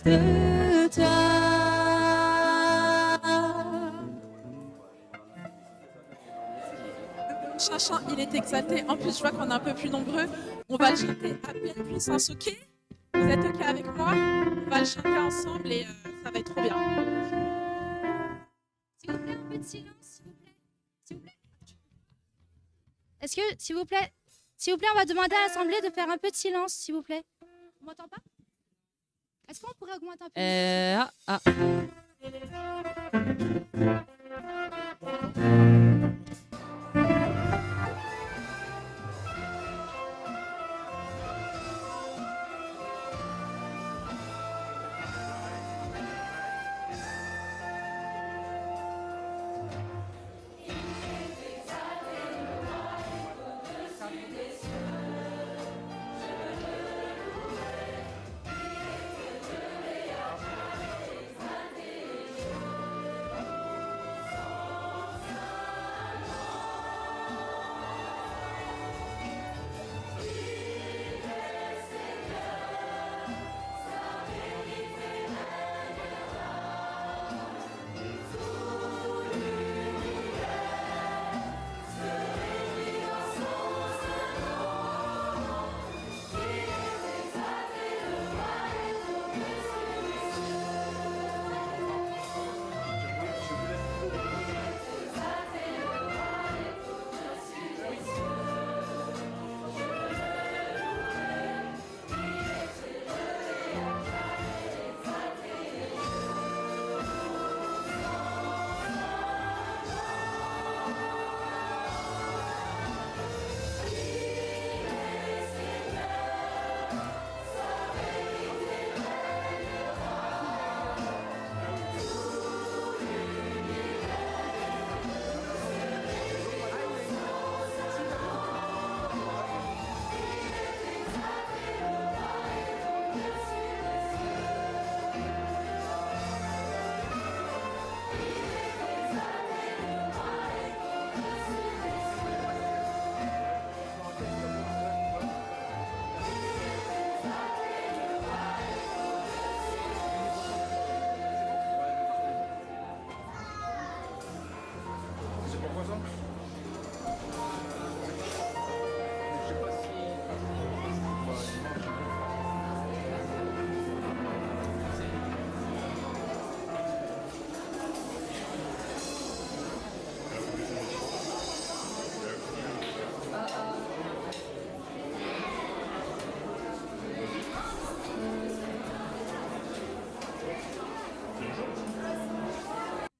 De toi. Chacun, il est exalté. En plus, je vois qu'on est un peu plus nombreux. On va le chanter à pleine puissance, ok? Vous êtes ok avec moi? On va le chanter ensemble et ça va être trop bien. S'il vous plaît, un peu de silence, s'il vous plaît. S'il vous plaît. Est-ce que, s'il vous plaît, on va demander à l'Assemblée de faire un peu de silence, s'il vous plaît. On m'entend pas? Est-ce qu'on pourrait augmenter un peu?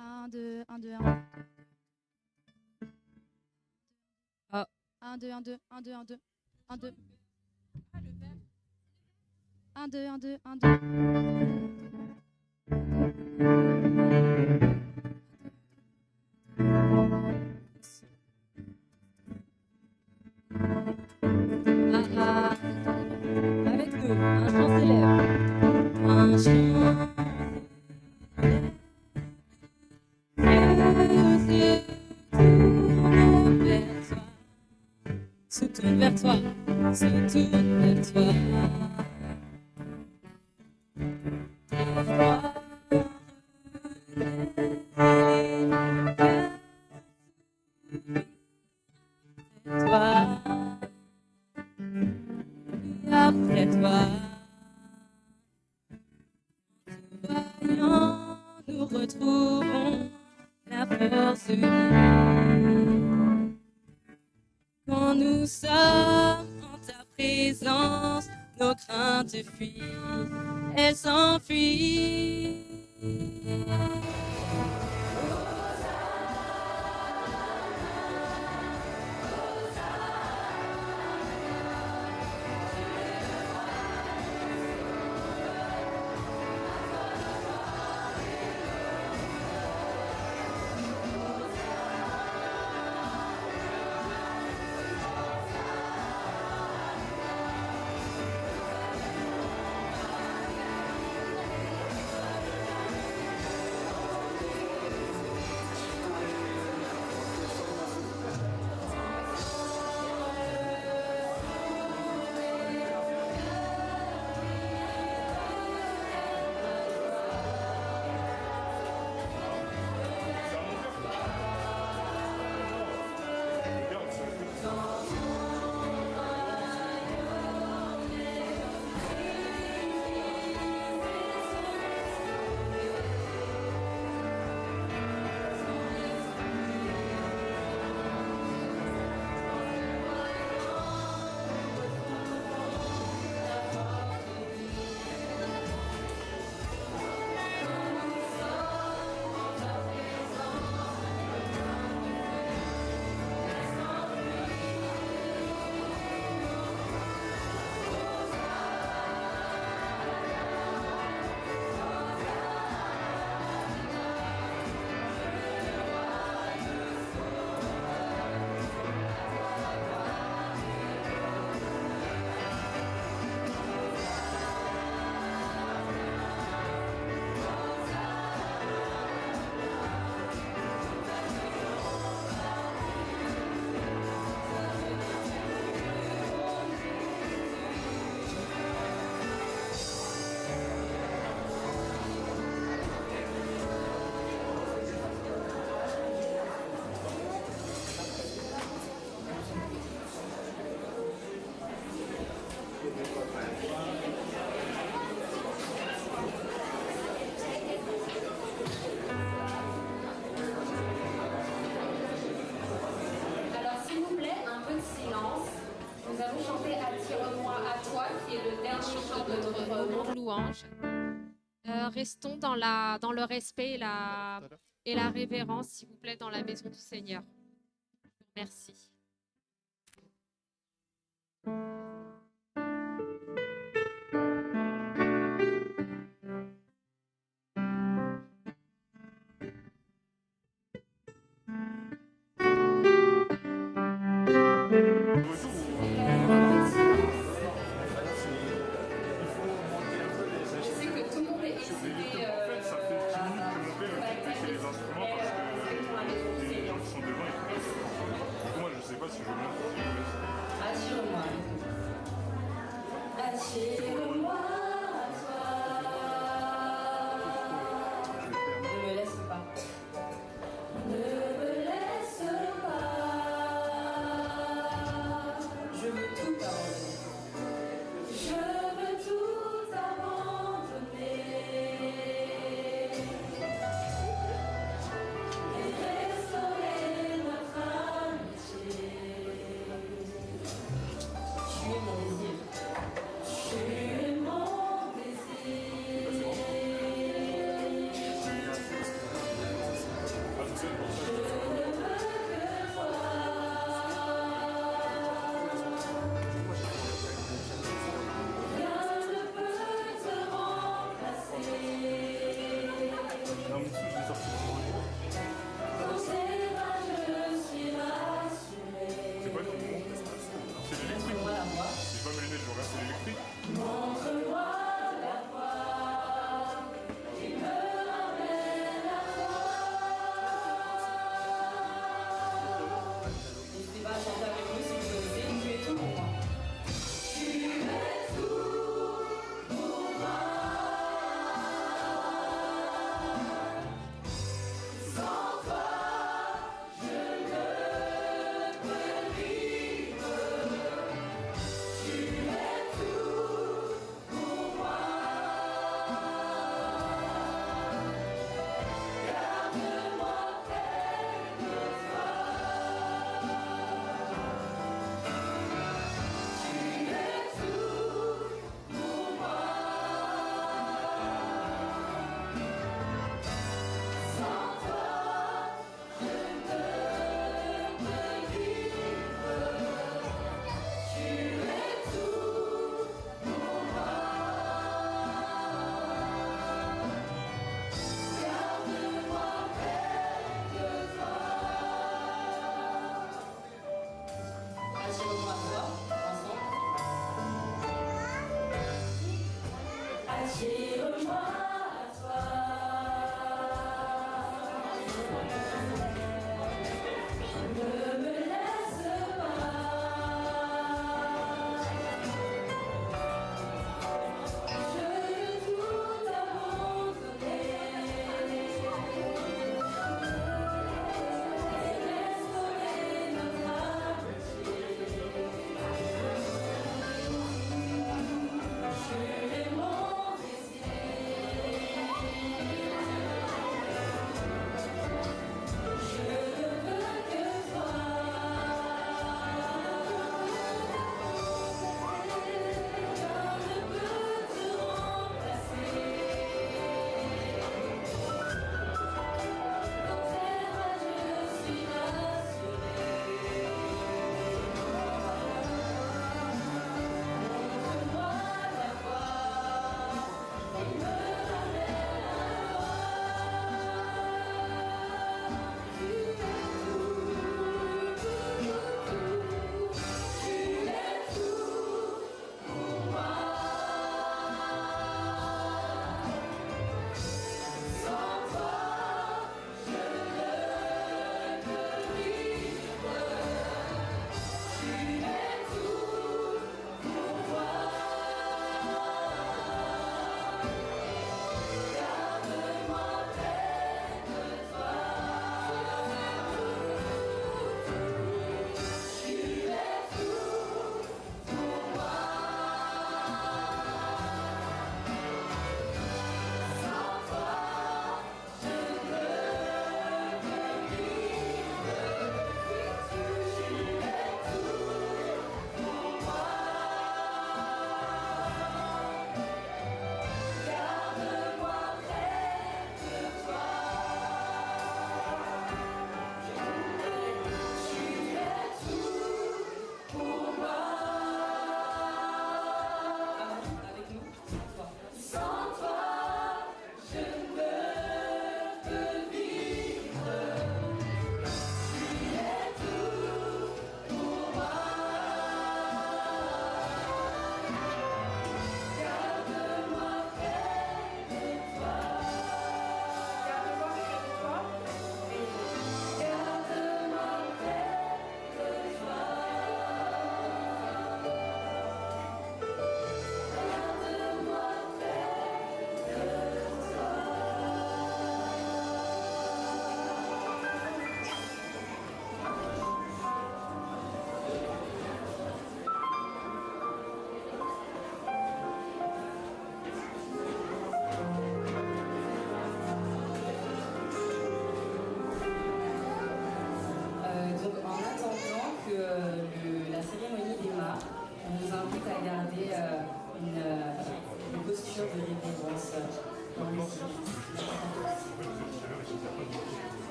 Un, deux, un, deux, un. Un, deux, un, deux, un, deux, un, deux, un, deux. Un, deux, un, deux, un, deux. Avec nous, un chant s'élève. Un chant. Se tourne vers toi, se tourne vers toi. Après toi, voyant, nous retrouvons la force unie. Quand nous sommes en ta présence, nos craintes fuient, elles s'enfuient. allons chanter Attire-moi à toi, qui est le dernier chant de notre moment de louange. Restons dans le respect et la révérence, s'il vous plaît, dans la maison du Seigneur. Merci. Tu es mon désir.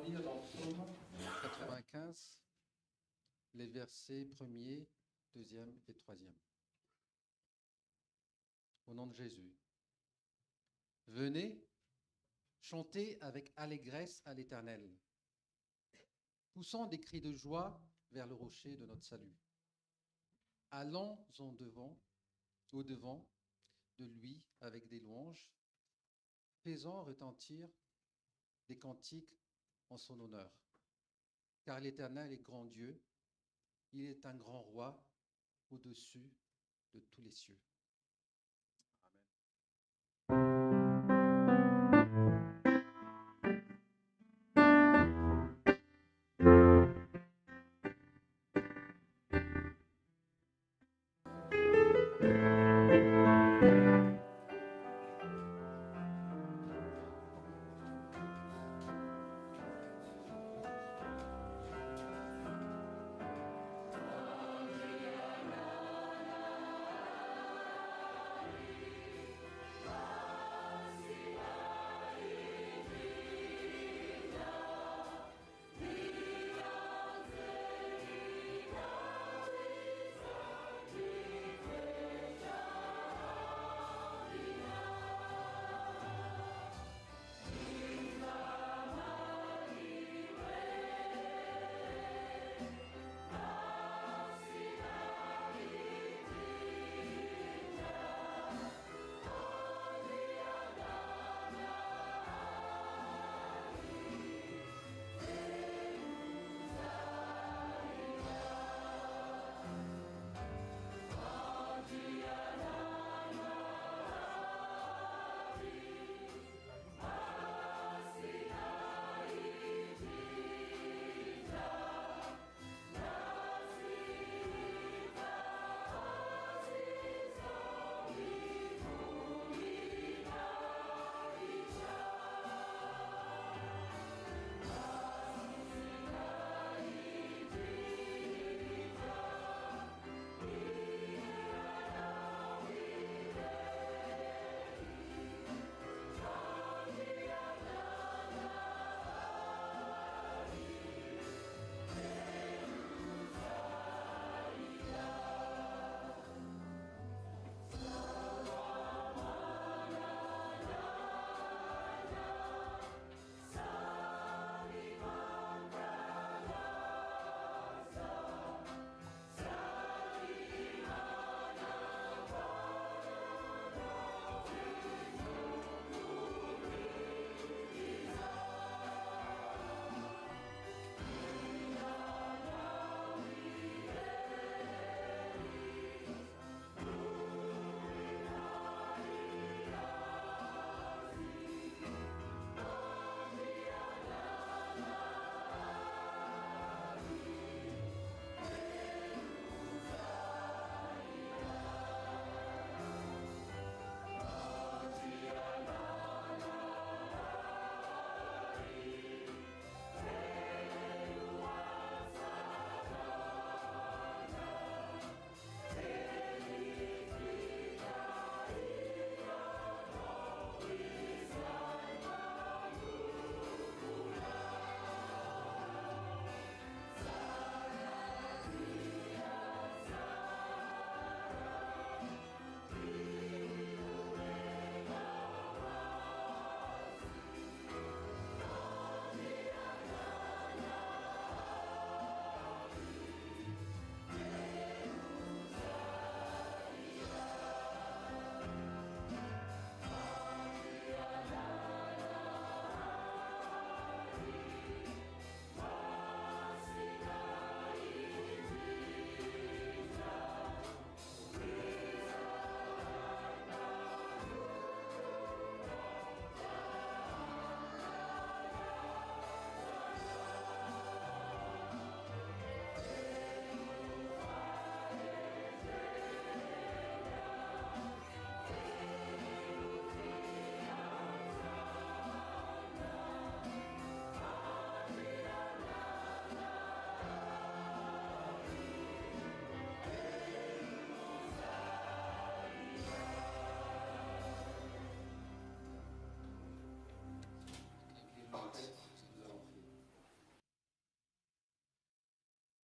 allons lire dans Psaume 95 les versets 1er, 2e et 3e. Au nom de Jésus. Venez, chantez avec allégresse à l'Éternel. Poussons des cris de joie vers le rocher de notre salut. Allons au-devant de lui avec des louanges, faisant retentir des cantiques en son honneur. Car l'Éternel est grand Dieu, il est un grand roi au-dessus de tous les cieux.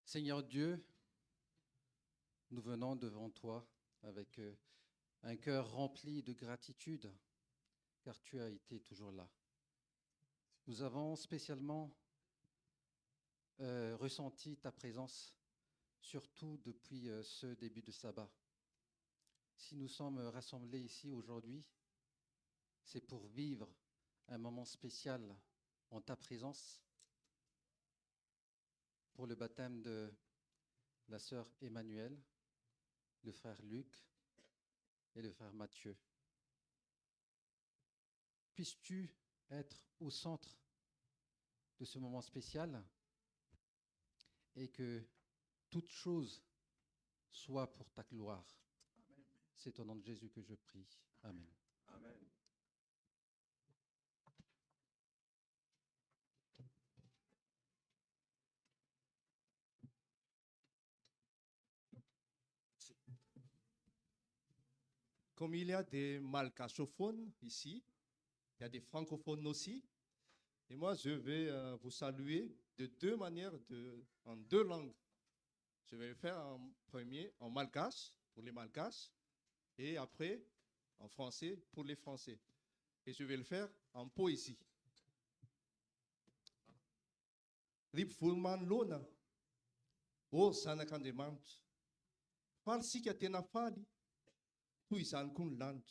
Seigneur Dieu, nous venons devant toi avec un cœur rempli de gratitude, car tu as été toujours là. Nous avons spécialement ressenti ta présence, surtout depuis ce début de sabbat. Si nous sommes rassemblés ici aujourd'hui, c'est pour vivre un moment spécial en ta présence, pour le baptême de la sœur Emmanuelle, le frère Luc et le frère Mathieu. Puisses-tu être au centre de ce moment spécial et que toute chose soit pour ta gloire. C'est au nom de Jésus que je prie. Amen. Amen. Comme il y a des malgachophones ici, il y a des francophones aussi. Et moi, je vais vous saluer de deux manières, en deux langues. Je vais le faire en premier en malgache, pour les malgaches, et après en français, pour les français. Et je vais le faire en poésie. Rip Fulman Lona, O Sanakandemant, Falsika Tenafali, Tuisan Kun Land.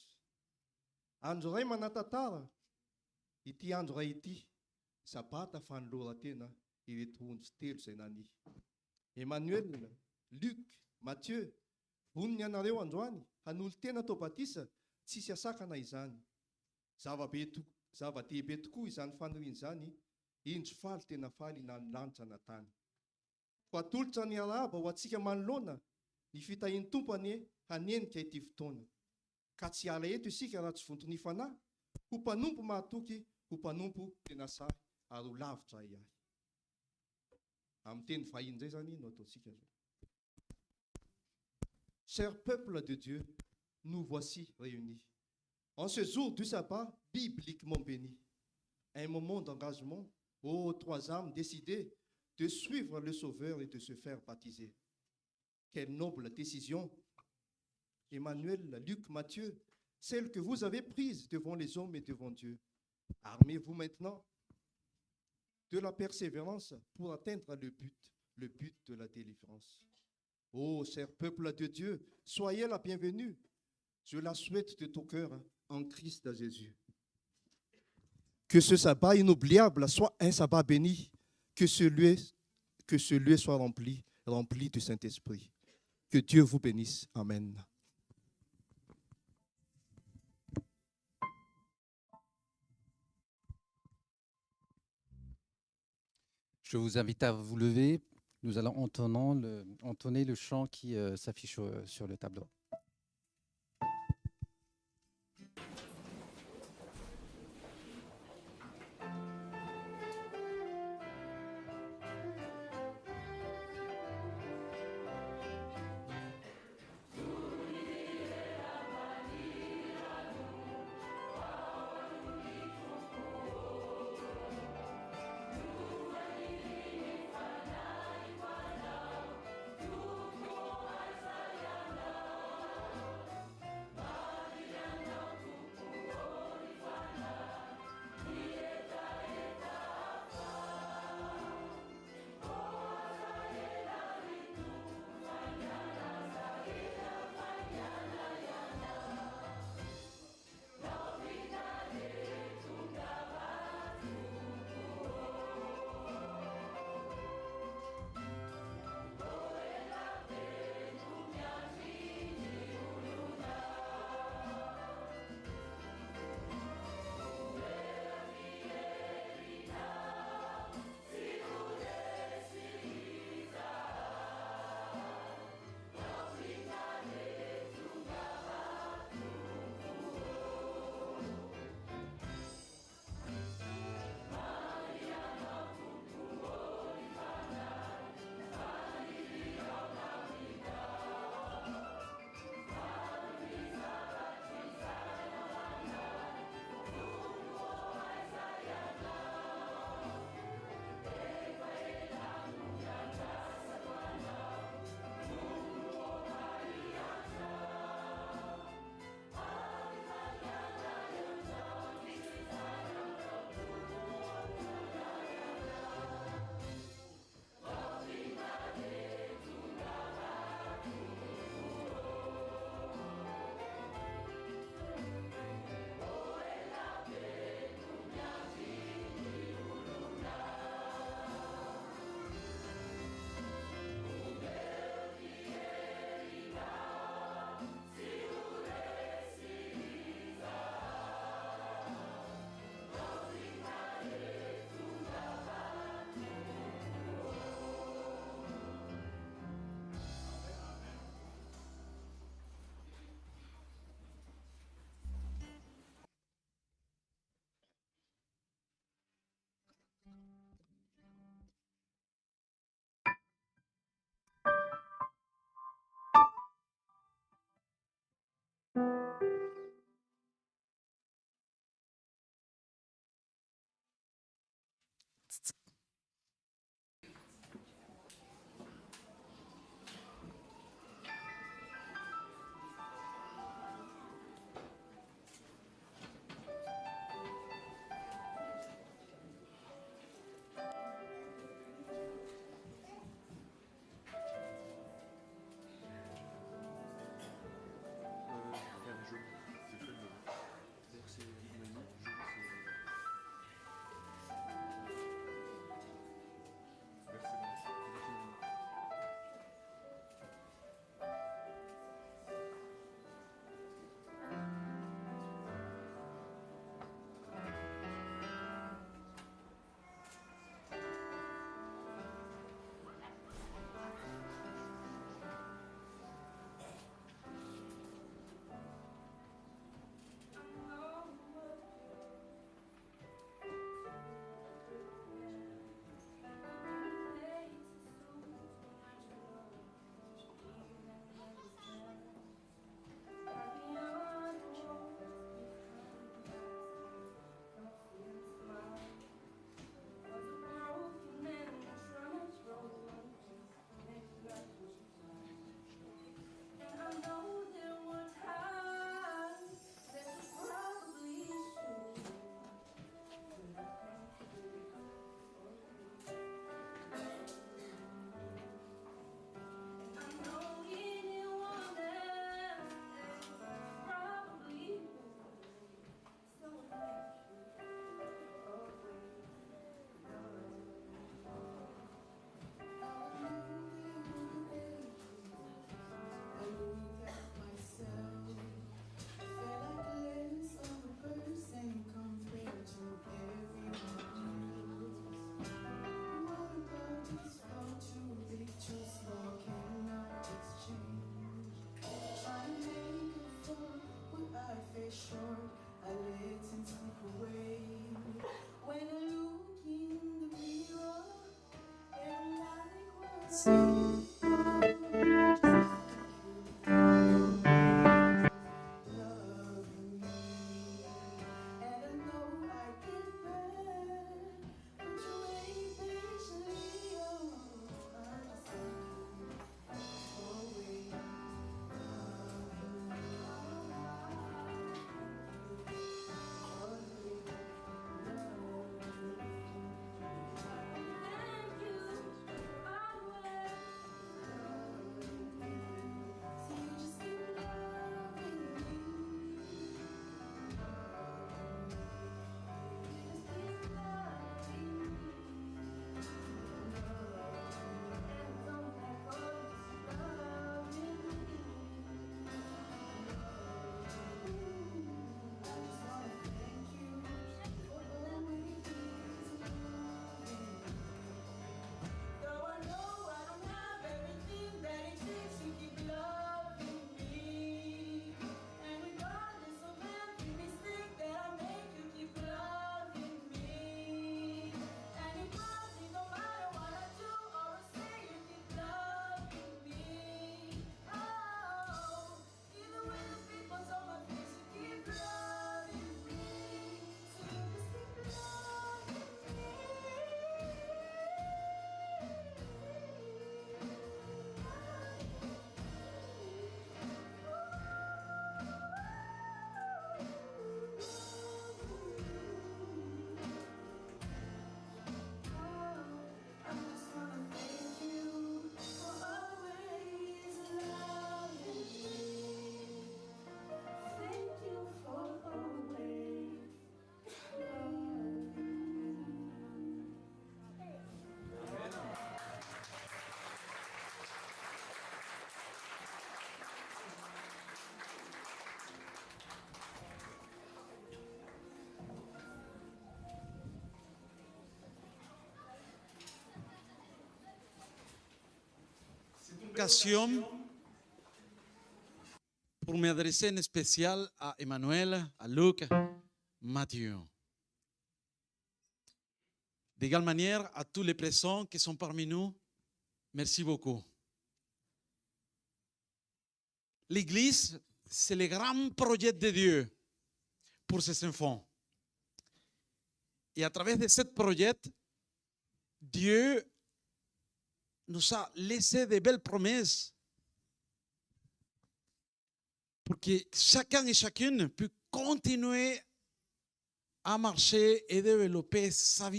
Andrei Manatatara, iti andray ity, sabata fanoloratena ireto ondry telo zay nani. Emmanuel, Luc, Mathieu, voniny anareo androany, hanolo tena tao batisa, tsisy asakana izany. Zava-dehibe tokoa izany faniriana izany, indro faly tena faly lanitra na tany. Fa atolotra ny araba ho antsika manoloana, ny fitahian'ny tompany hanenika ity fotoana. Ka tsy ala eto isika raha tsy vontony fanahy, ho mpanompo mahatoky, ho mpanompo tena sahy, ary ho lavitra ahy. Amin'ny teny vahiny zay zany no ataontsika zao. Cher peuple de Dieu, nous voici réunis. En ce jour du sabbat bibliquement béni, un moment d'engagement aux trois âmes décidées de suivre le Sauveur et de se faire baptiser. Quelle noble décision, Emmanuel, Luc, Mathieu, celle que vous avez prise devant les hommes et devant Dieu. Armez-vous maintenant de la persévérance pour atteindre le but de la délivrance. Ô cher peuple de Dieu, soyez la bienvenue. Je la souhaite de tout cœur en Christ Jésus. Que ce sabbat inoubliable soit un sabbat béni, que ce lieu soit rempli du Saint-Esprit. Que Dieu vous bénisse. Amen. Je vous invite à vous lever. Nous allons entonner le chant qui s'affiche sur le tableau. Ocasión pour m'adresser en spécial à Emmanuel, à Luc, Mathieu. D'égale manière, à tous les présents qui sont parmi nous, merci beaucoup. L'Église, c'est le grand projet de Dieu pour ses enfants. Et à travers de ce projet, Dieu nous a laissé de belles promesses pour que chacun et chacune puisse continuer à marcher et développer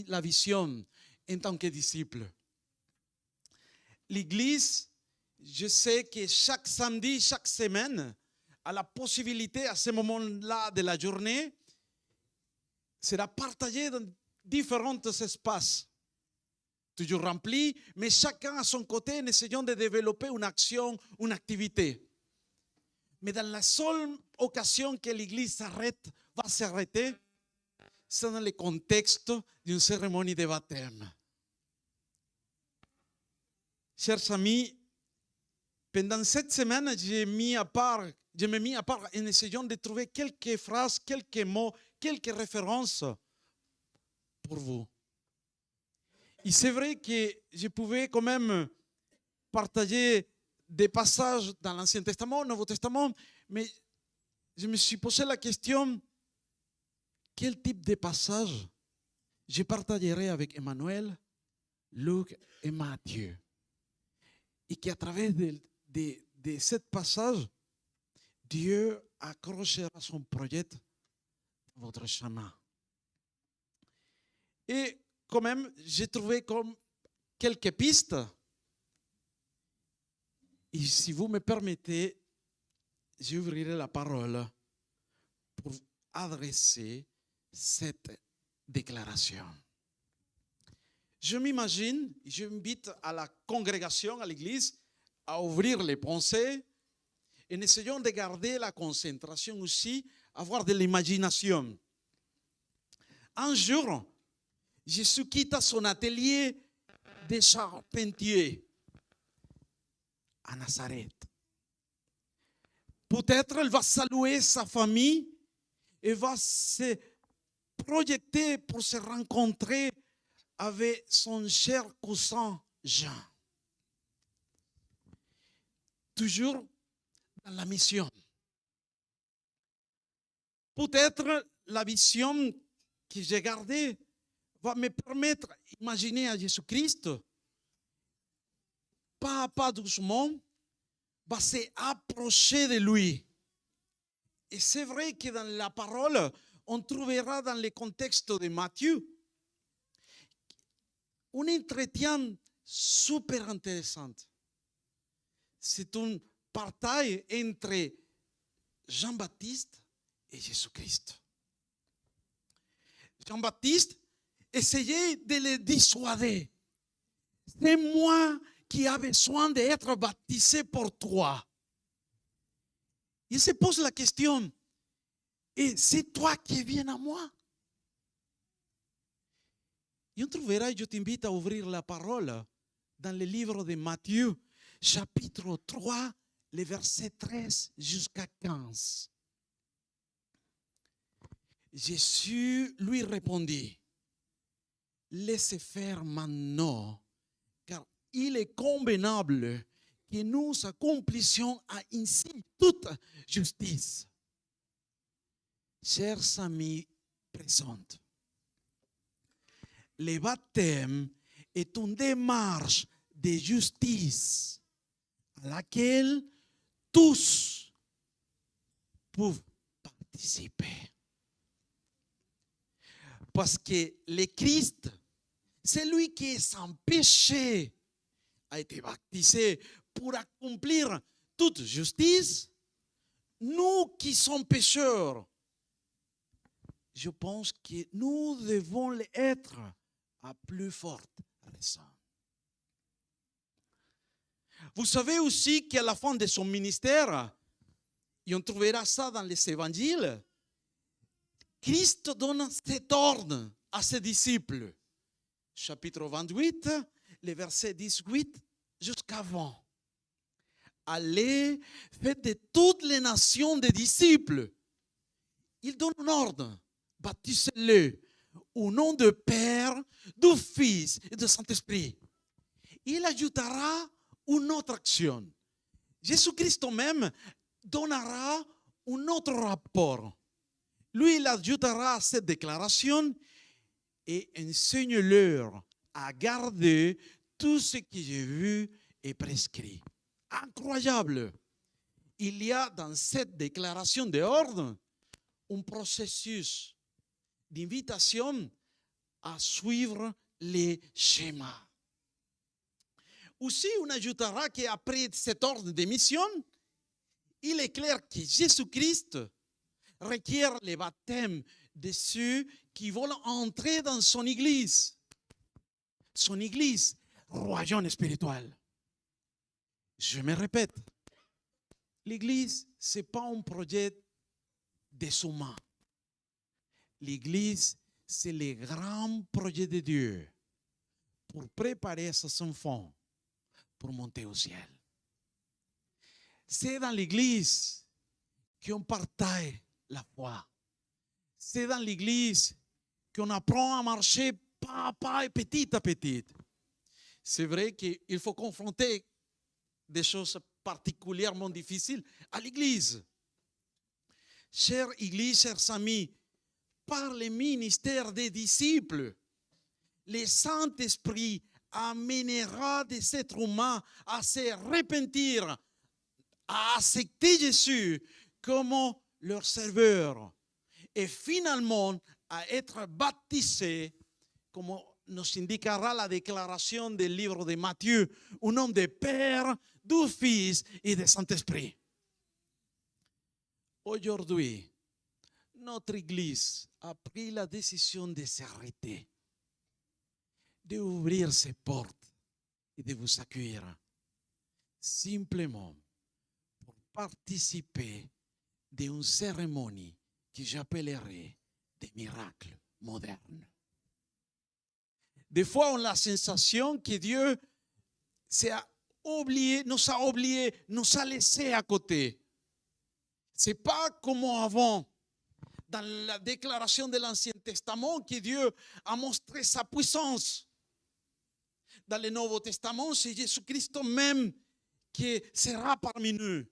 la vision en tant que disciple. L'Église, je sais que chaque samedi, chaque semaine, a la possibilité à ce moment-là de la journée, sera partagée dans différents espaces, toujours remplis, mais chacun à son côté en essayant de développer une action, une activité. Mais dans la seule occasion que l'Église va s'arrêter, c'est dans le contexte d'une cérémonie de baptême. Chers amis, pendant cette semaine, je me mis à part en essayant de trouver quelques phrases, quelques mots, quelques références pour vous. Et c'est vrai que je pouvais quand même partager des passages dans l'Ancien Testament, le Nouveau Testament, mais je me suis posé la question, quel type de passage je partagerai avec Emmanuel, Luc et Mathieu. Et qu'à travers de ce passage, Dieu accrochera son projet dans votre chemin. Et quand même, j'ai trouvé comme quelques pistes. Et si vous me permettez, j'ouvrirai la parole pour adresser cette déclaration. Je m'imagine, j'invite à la congrégation, à l'église, à ouvrir les pensées en essayant de garder la concentration aussi, avoir de l'imagination. Un jour, Jésus quitte son atelier de charpentier à Nazareth. Peut-être elle va saluer sa famille et va se projeter pour se rencontrer avec son cher cousin Jean. toujours dans la mission. Peut-être la vision que j'ai gardée va me permettre d'imaginer à Jésus-Christ, pas à pas doucement, va s'approcher de lui. Et c'est vrai que dans la parole, on trouvera dans le contexte de Matthieu un entretien super intéressant. C'est un partage entre Jean-Baptiste et Jésus-Christ. Jean-Baptiste essayait de le dissuader. C'est moi qui ai besoin d'être baptisé pour toi. Il se pose la question, et c'est toi qui viens à moi? Et on trouvera, je t'invite à ouvrir la parole dans le livre de Matthieu, chapitre 3, les versets 13 jusqu'à 15. Jésus lui répondit, laissez faire maintenant, car il est convenable que nous accomplissions ainsi toute justice. Chers amis présents, le baptême est une démarche de justice à laquelle tous peuvent participer. Parce que le Christ, celui qui est sans péché, a été baptisé pour accomplir toute justice. Nous qui sommes pécheurs, je pense que nous devons l'être à plus forte raison. Vous savez aussi qu'à la fin de son ministère, et on trouvera ça dans les évangiles, Christ donne cet ordre à ses disciples. Chapitre 28, les versets 18 jusqu'à 20. Allez, faites de toutes les nations des disciples. Il donne un ordre. Baptisez-les au nom du Père, du Fils et du Saint-Esprit. Il ajoutera une autre action. Jésus-Christ même donnera un autre rapport. Lui, il ajoutera à cette déclaration et enseigne-leur à garder tout ce que j'ai vu et prescrit. Incroyable. Il y a dans cette déclaration d'ordre un processus d'invitation à suivre les schémas. Aussi, on ajoutera qu'après cet ordre de mission, il est clair que Jésus-Christ requiert le baptême de ceux qui veulent entrer dans son Église. Son Église, royaume spirituel. Je me répète, l'Église, ce n'est pas un projet des humains. L'Église, c'est le grand projet de Dieu pour préparer ses enfants pour monter au ciel. C'est dans l'Église qu'on partage la foi. C'est dans l'Église qu'on apprend à marcher pas à pas et petit à petit. C'est vrai qu'il faut confronter des choses particulièrement difficiles à l'Église. Chère Église, chers amis, par le ministère des disciples, le Saint-Esprit amènera des êtres humains à se repentir, à accepter Jésus comme leur serveur et finalement à être baptisés, comme nous indiquera la déclaration du livre de Matthieu, au nom du Père, du Fils et du Saint-Esprit. Aujourd'hui, notre Église a pris la décision de s'arrêter, d'ouvrir ses portes et de vous accueillir simplement pour participer d'une cérémonie que j'appellerai des miracles modernes. Des fois, on a la sensation que Dieu nous a oubliés, nous a laissés à côté. Ce n'est pas comme avant, dans la déclaration de l'Ancien Testament, que Dieu a montré sa puissance. Dans le Nouveau Testament, c'est Jésus-Christ même qui sera parmi nous.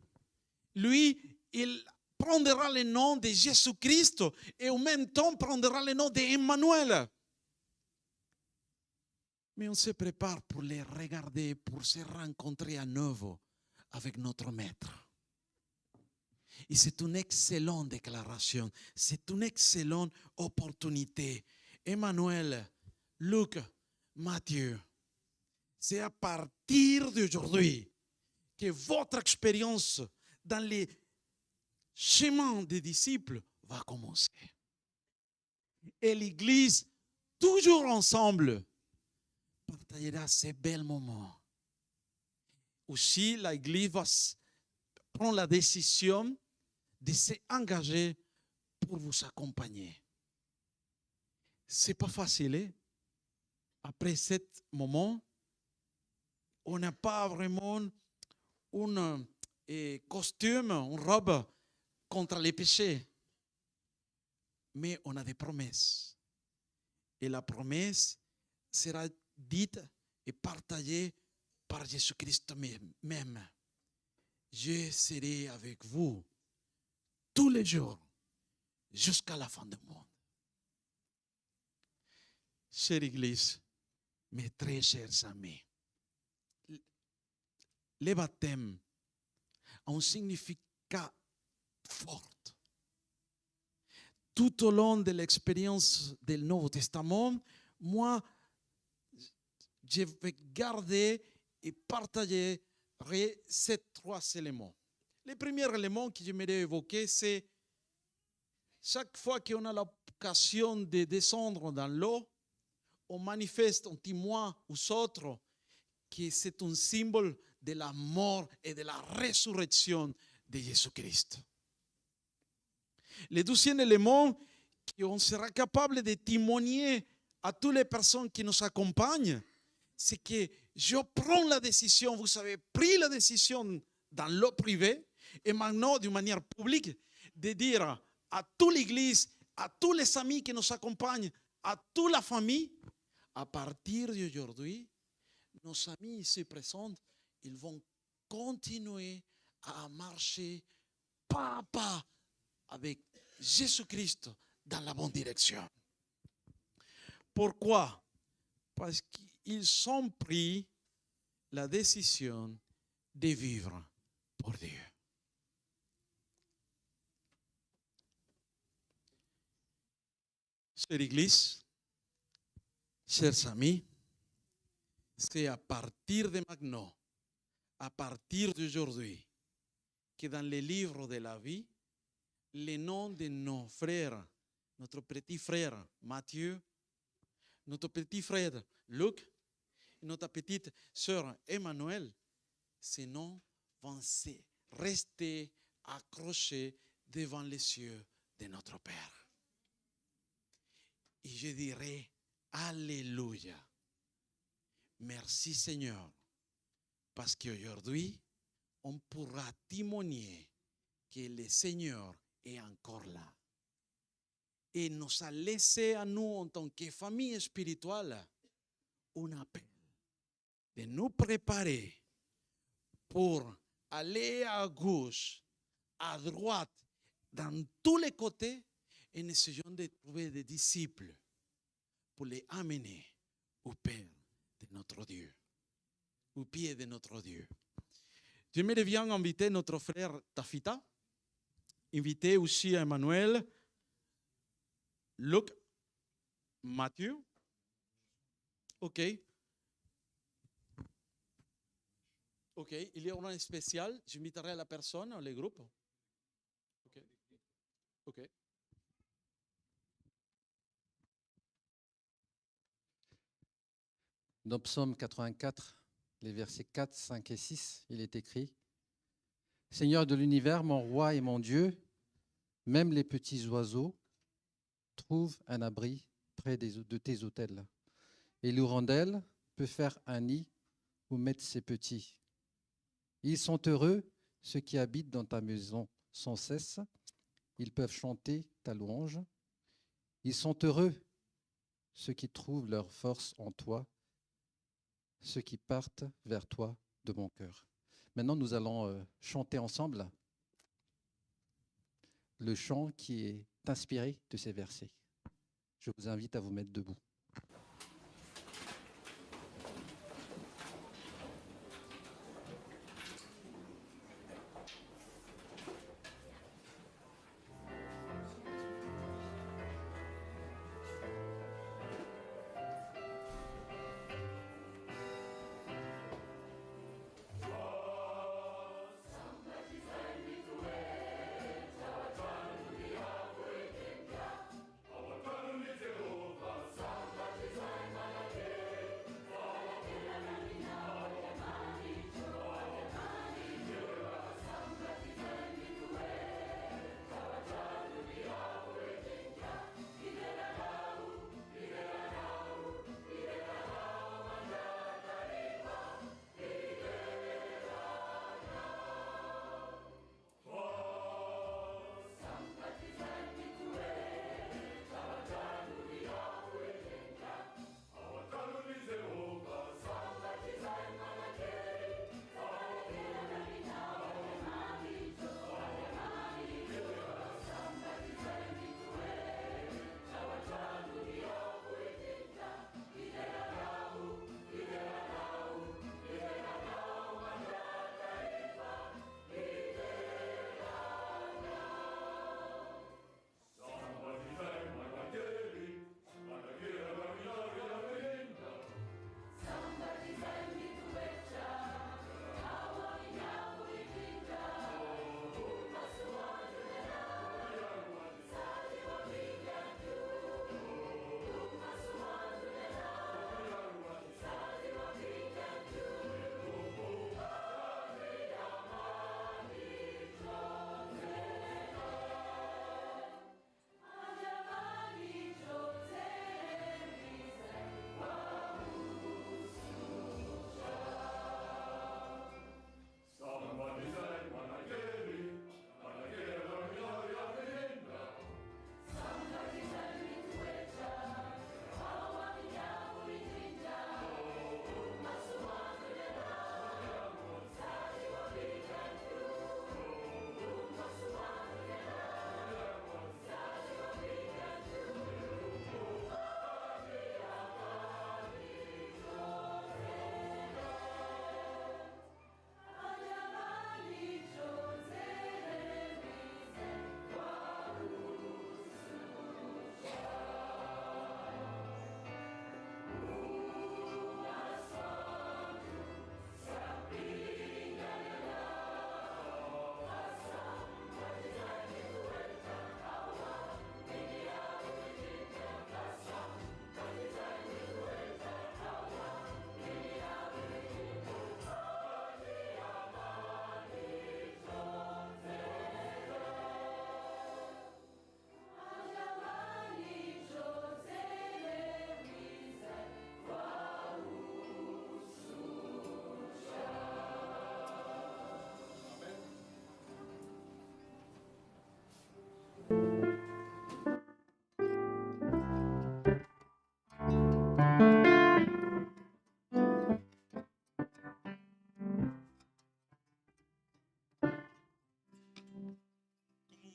Lui, il prendra le nom de Jésus-Christ et en même temps prendra le nom d'Emmanuel. Mais on se prépare pour les regarder, pour se rencontrer à nouveau avec notre Maître. Et c'est une excellente déclaration, c'est une excellente opportunité. Emmanuel, Luc, Matthieu, c'est à partir d'aujourd'hui que votre expérience dans les chemins des disciples va commencer. Et l'Église, toujours ensemble, partagera ces bels moments. Aussi, l'Église va prendre la décision de s'engager pour vous accompagner. Ce n'est pas facile. Hein? Après ce moment, on n'a pas vraiment un costume, une robe contre les péchés. Mais on a des promesses. Et la promesse sera dite et partagée par Jésus-Christ même. Je serai avec vous tous les jours jusqu'à la fin du monde. Chère Église, mes très chers amis, le baptême a un significat fort. Tout au long de l'expérience du Nouveau Testament, moi, je vais garder et partager ces trois éléments. Le premier élément que j'aimerais évoquer, c'est chaque fois qu'on a l'occasion de descendre dans l'eau, on manifeste, on témoigne aux autres que c'est un symbole de la mort et de la résurrection de Jésus-Christ. Le deuxième élément, qu'on sera capable de témoigner à toutes les personnes qui nous accompagnent, c'est que je prends la décision, vous avez pris la décision dans l'eau privée et maintenant d'une manière publique de dire à toute l'Église, à tous les amis qui nous accompagnent, à toute la famille, à partir d'aujourd'hui, nos amis ici présents, ils vont continuer à marcher pas à pas avec Jésus-Christ dans la bonne direction. Pourquoi? Parce qu'ils ont pris la décision de vivre pour Dieu. Chère Église, chers amis, c'est à partir de maintenant, à partir d'aujourd'hui, que dans les livres de la vie, les noms de nos frères, notre petit frère Matthieu, notre petit frère Luc, et notre petite sœur Emmanuel, ces noms vont rester accrochés devant les cieux de notre Père. Et je dirai, Alléluia. Merci Seigneur, parce qu'aujourd'hui, on pourra témoigner que le Seigneur est encore là. Et nous a laissé à nous, en tant que famille spirituelle, un appel de nous préparer pour aller à gauche, à droite, dans tous les côtés, et nous essayons de trouver des disciples pour les amener au Père de notre Dieu, au pied de notre Dieu. J'aimerais bien inviter notre frère Tafita, inviter aussi Emmanuel, Luc, Matthieu. OK. OK. Il y aura un spécial. J'inviterai la personne, le groupe. OK. OK. Dans Psaume 84, les versets 4, 5 et 6, il est écrit: Seigneur de l'univers, mon roi et mon Dieu, même les petits oiseaux trouvent un abri près de tes autels. Et l'hirondelle peut faire un nid où mettre ses petits. Ils sont heureux, ceux qui habitent dans ta maison sans cesse. Ils peuvent chanter ta louange. Ils sont heureux, ceux qui trouvent leur force en toi, ceux qui partent vers toi de bon cœur. Maintenant, nous allons chanter ensemble le chant qui est inspiré de ces versets. Je vous invite à vous mettre debout.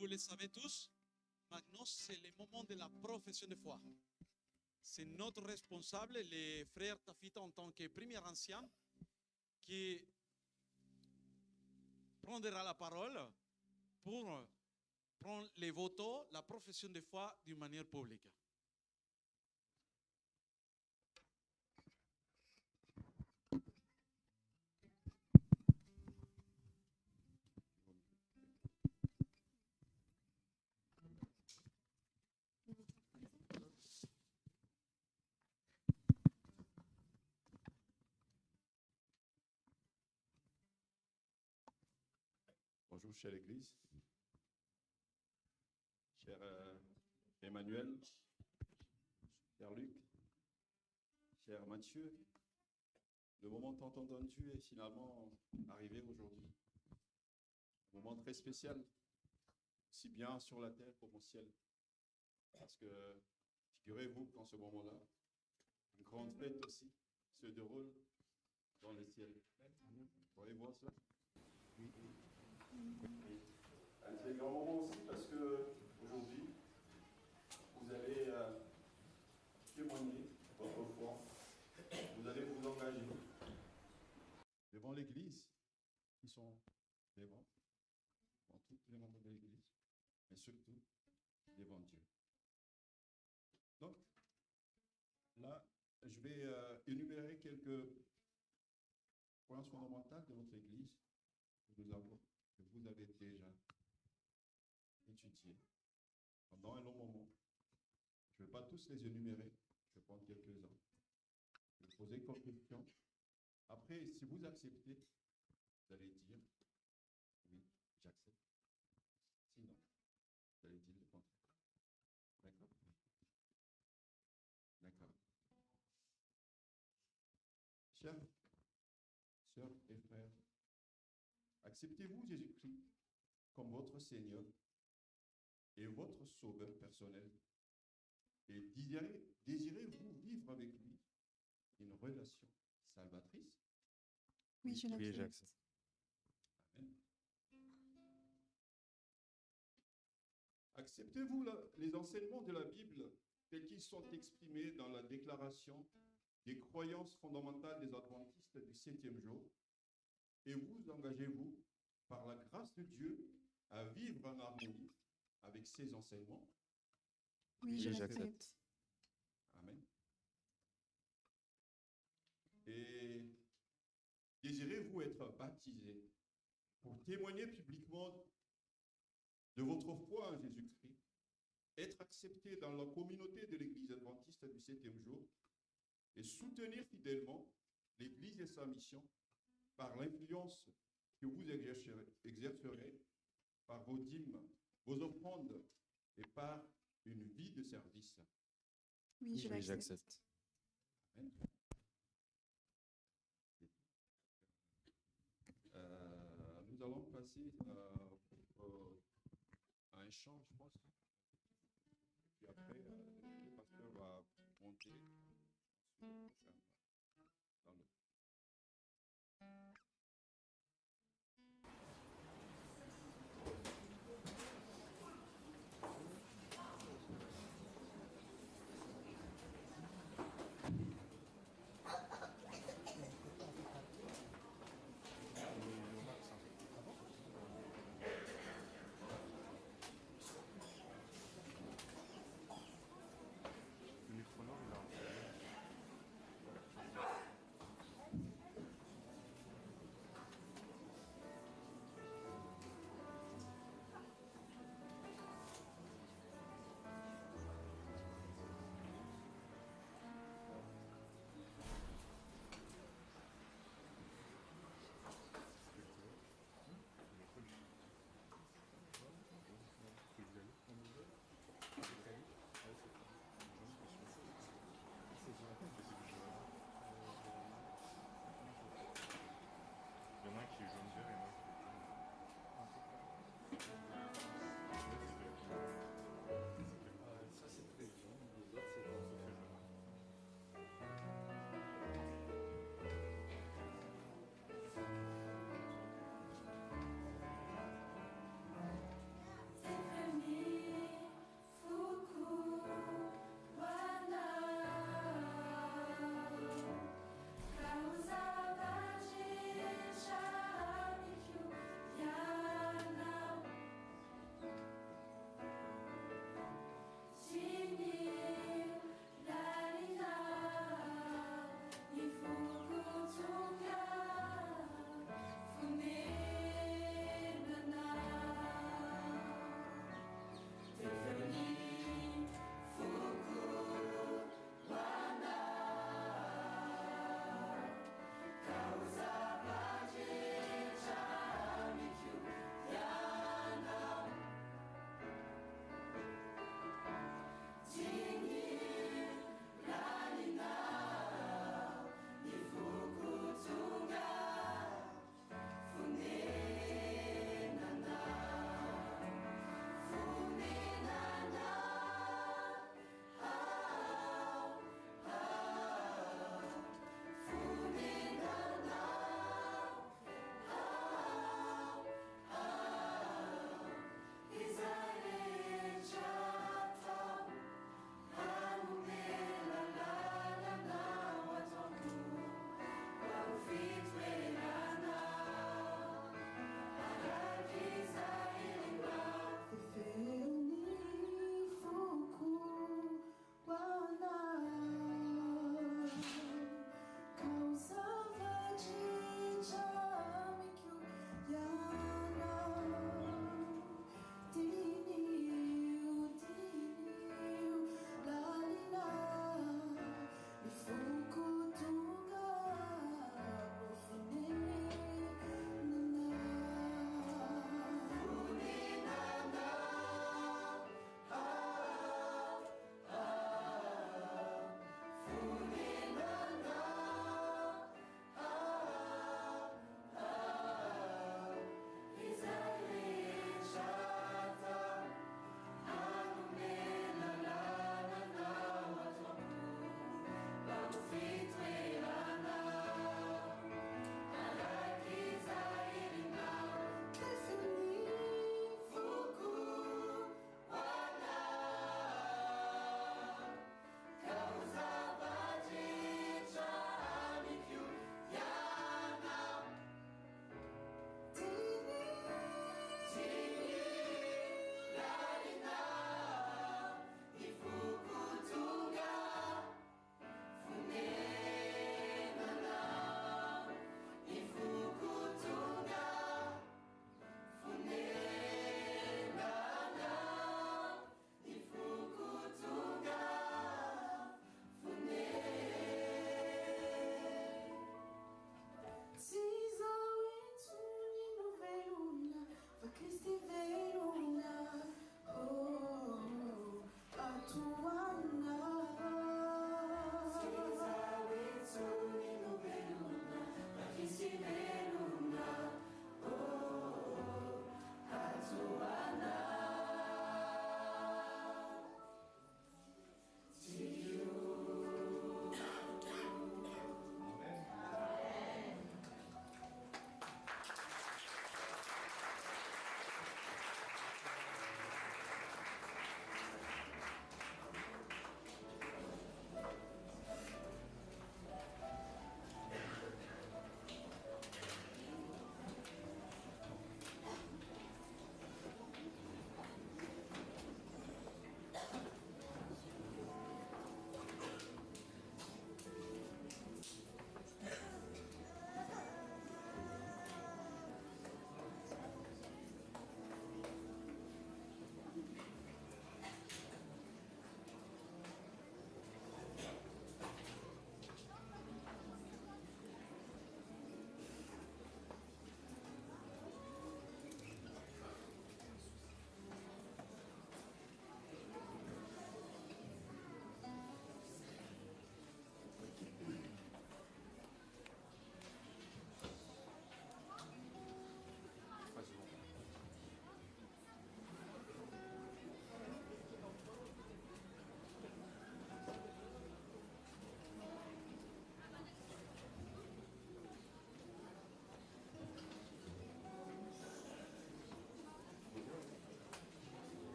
Vous le savez tous, maintenant c'est le moment de la profession de foi. C'est notre responsable, le frère Tafita en tant que premier ancien, qui prendra la parole pour prendre les votos, la profession de foi d'une manière publique. Bonjour, chère Église, cher Emmanuel, cher Luc, cher Mathieu. Le moment tant attendu est finalement arrivé aujourd'hui. Un moment très spécial, aussi bien sur la terre qu'au ciel. Parce que figurez-vous qu'en ce moment-là, une grande fête aussi se déroule dans le ciel. Vous voyez voir ça? C'est un grand moment aussi parce que aujourd'hui, vous allez témoigner votre foi, vous allez vous engager devant l'Église, qui sont devant tous les membres de l'Église, mais surtout devant Dieu. Donc, là, je vais énumérer quelques points fondamentaux de notre Église que vous avez déjà étudiés pendant un long moment. Je ne vais pas tous les énumérer, je vais prendre quelques-uns. Je vais poser quelques questions. Après, si vous acceptez, vous allez dire oui, j'accepte. Sinon, vous allez dire le contraire. D'accord? D'accord. Chers sœurs et frères, acceptez-vous Jésus-Christ comme votre Seigneur et votre Sauveur personnel et désirez-vous vivre avec lui une relation salvatrice? Oui, je l'accepte. Amen. Acceptez-vous les enseignements de la Bible tels qu'ils sont exprimés dans la déclaration des croyances fondamentales des adventistes du 7e jour et vous engagez-vous par la grâce de Dieu à vivre en harmonie avec ces enseignements? Oui, je l'accepte. Amen. Et désirez-vous être baptisé pour témoigner publiquement de votre foi en Jésus-Christ, être accepté dans la communauté de l'Église adventiste du 7e jour et soutenir fidèlement l'Église et sa mission par l'influence que vous exercerez par vos dîmes, vos offrandes et par une vie de service? Oui, je l'accepte. Amen. Nous allons passer à un chant, je pense. Puis après, le pasteur va monter sur le prochain dans le...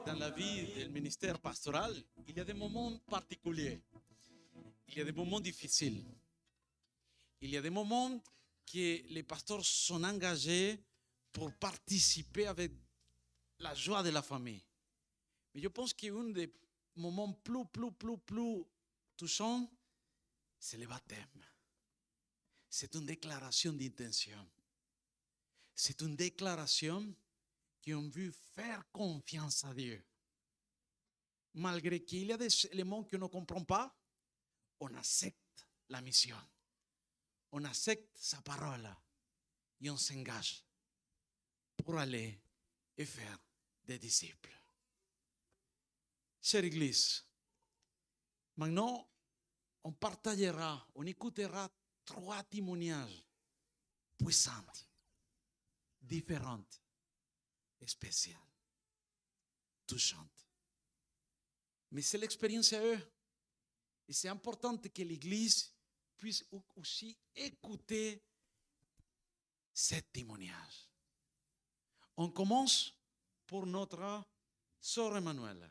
dans la vie du ministère pastoral, il y a des moments particuliers. Il y a des moments difficiles. Il y a des moments que les pasteurs sont engagés pour participer avec la joie de la famille. Mais je pense qu'un des moments plus touchants, c'est le baptême. C'est une déclaration d'intention. C'est une déclaration qui ont vu faire confiance à Dieu. Malgré qu'il y a des éléments qu'on ne comprend pas, on accepte la mission. On accepte sa parole et on s'engage pour aller et faire des disciples. Chère Église, maintenant, on partagera, on écoutera 3 témoignages puissants, différents, spéciales, touchantes. Mais c'est l'expérience à eux. Et c'est important que l'Église puisse aussi écouter ces témoignages. On commence pour notre sœur Emmanuel.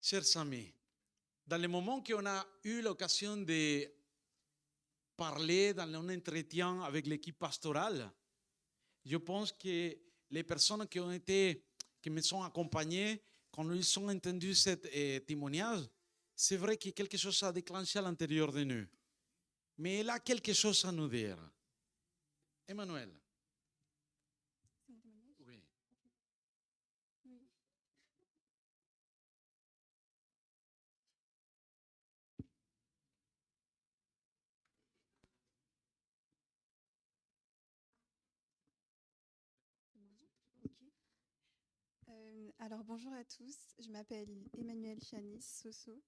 Chers amis, dans les moments qu'on a eu l'occasion de parler dans un entretien avec l'équipe pastorale, je pense que les personnes qui me sont accompagnées, quand ils ont entendu ce témoignage, c'est vrai que quelque chose a déclenché à l'intérieur de nous. Mais elle a quelque chose à nous dire. Emmanuel. Oui. Alors bonjour à tous, je m'appelle Emmanuelle Chanis Soso,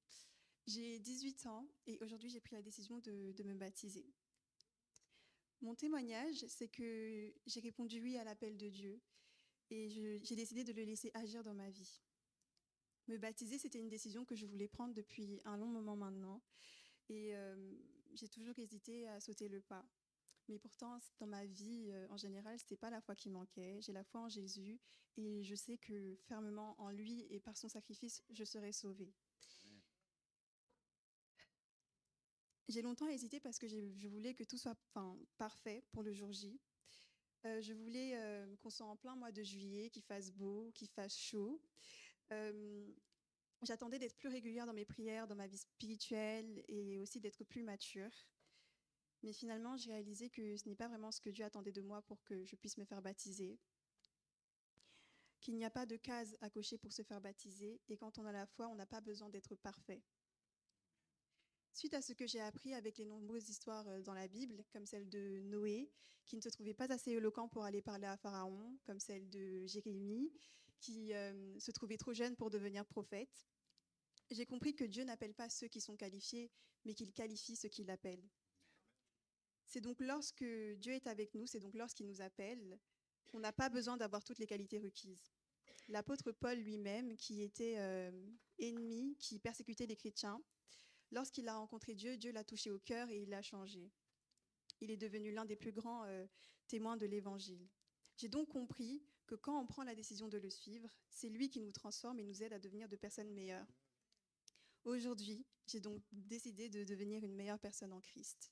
j'ai 18 ans et aujourd'hui j'ai pris la décision de me baptiser. Mon témoignage, c'est que j'ai répondu oui à l'appel de Dieu et j'ai décidé de le laisser agir dans ma vie. Me baptiser, c'était une décision que je voulais prendre depuis un long moment maintenant et j'ai toujours hésité à sauter le pas. Mais pourtant, dans ma vie, en général, ce n'était pas la foi qui manquait. J'ai la foi en Jésus et je sais que fermement en lui et par son sacrifice, je serai sauvée. J'ai longtemps hésité parce que je voulais que tout soit parfait pour le jour J. Je voulais qu'on soit en plein mois de juillet, qu'il fasse beau, qu'il fasse chaud. J'attendais d'être plus régulière dans mes prières, dans ma vie spirituelle et aussi d'être plus mature. Mais finalement, j'ai réalisé que ce n'est pas vraiment ce que Dieu attendait de moi pour que je puisse me faire baptiser. Qu'il n'y a pas de case à cocher pour se faire baptiser et quand on a la foi, on n'a pas besoin d'être parfait. Suite à ce que j'ai appris avec les nombreuses histoires dans la Bible, comme celle de Noé, qui ne se trouvait pas assez éloquent pour aller parler à Pharaon, comme celle de Jérémie, qui se trouvait trop jeune pour devenir prophète, j'ai compris que Dieu n'appelle pas ceux qui sont qualifiés, mais qu'il qualifie ceux qui l'appellent. C'est donc lorsque Dieu est avec nous, c'est donc lorsqu'il nous appelle, on n'a pas besoin d'avoir toutes les qualités requises. L'apôtre Paul lui-même, qui était ennemi, qui persécutait les chrétiens, lorsqu'il a rencontré Dieu, Dieu l'a touché au cœur et il l'a changé. Il est devenu l'un des plus grands témoins de l'Évangile. J'ai donc compris que quand on prend la décision de le suivre, c'est lui qui nous transforme et nous aide à devenir de personnes meilleures. Aujourd'hui, j'ai donc décidé de devenir une meilleure personne en Christ.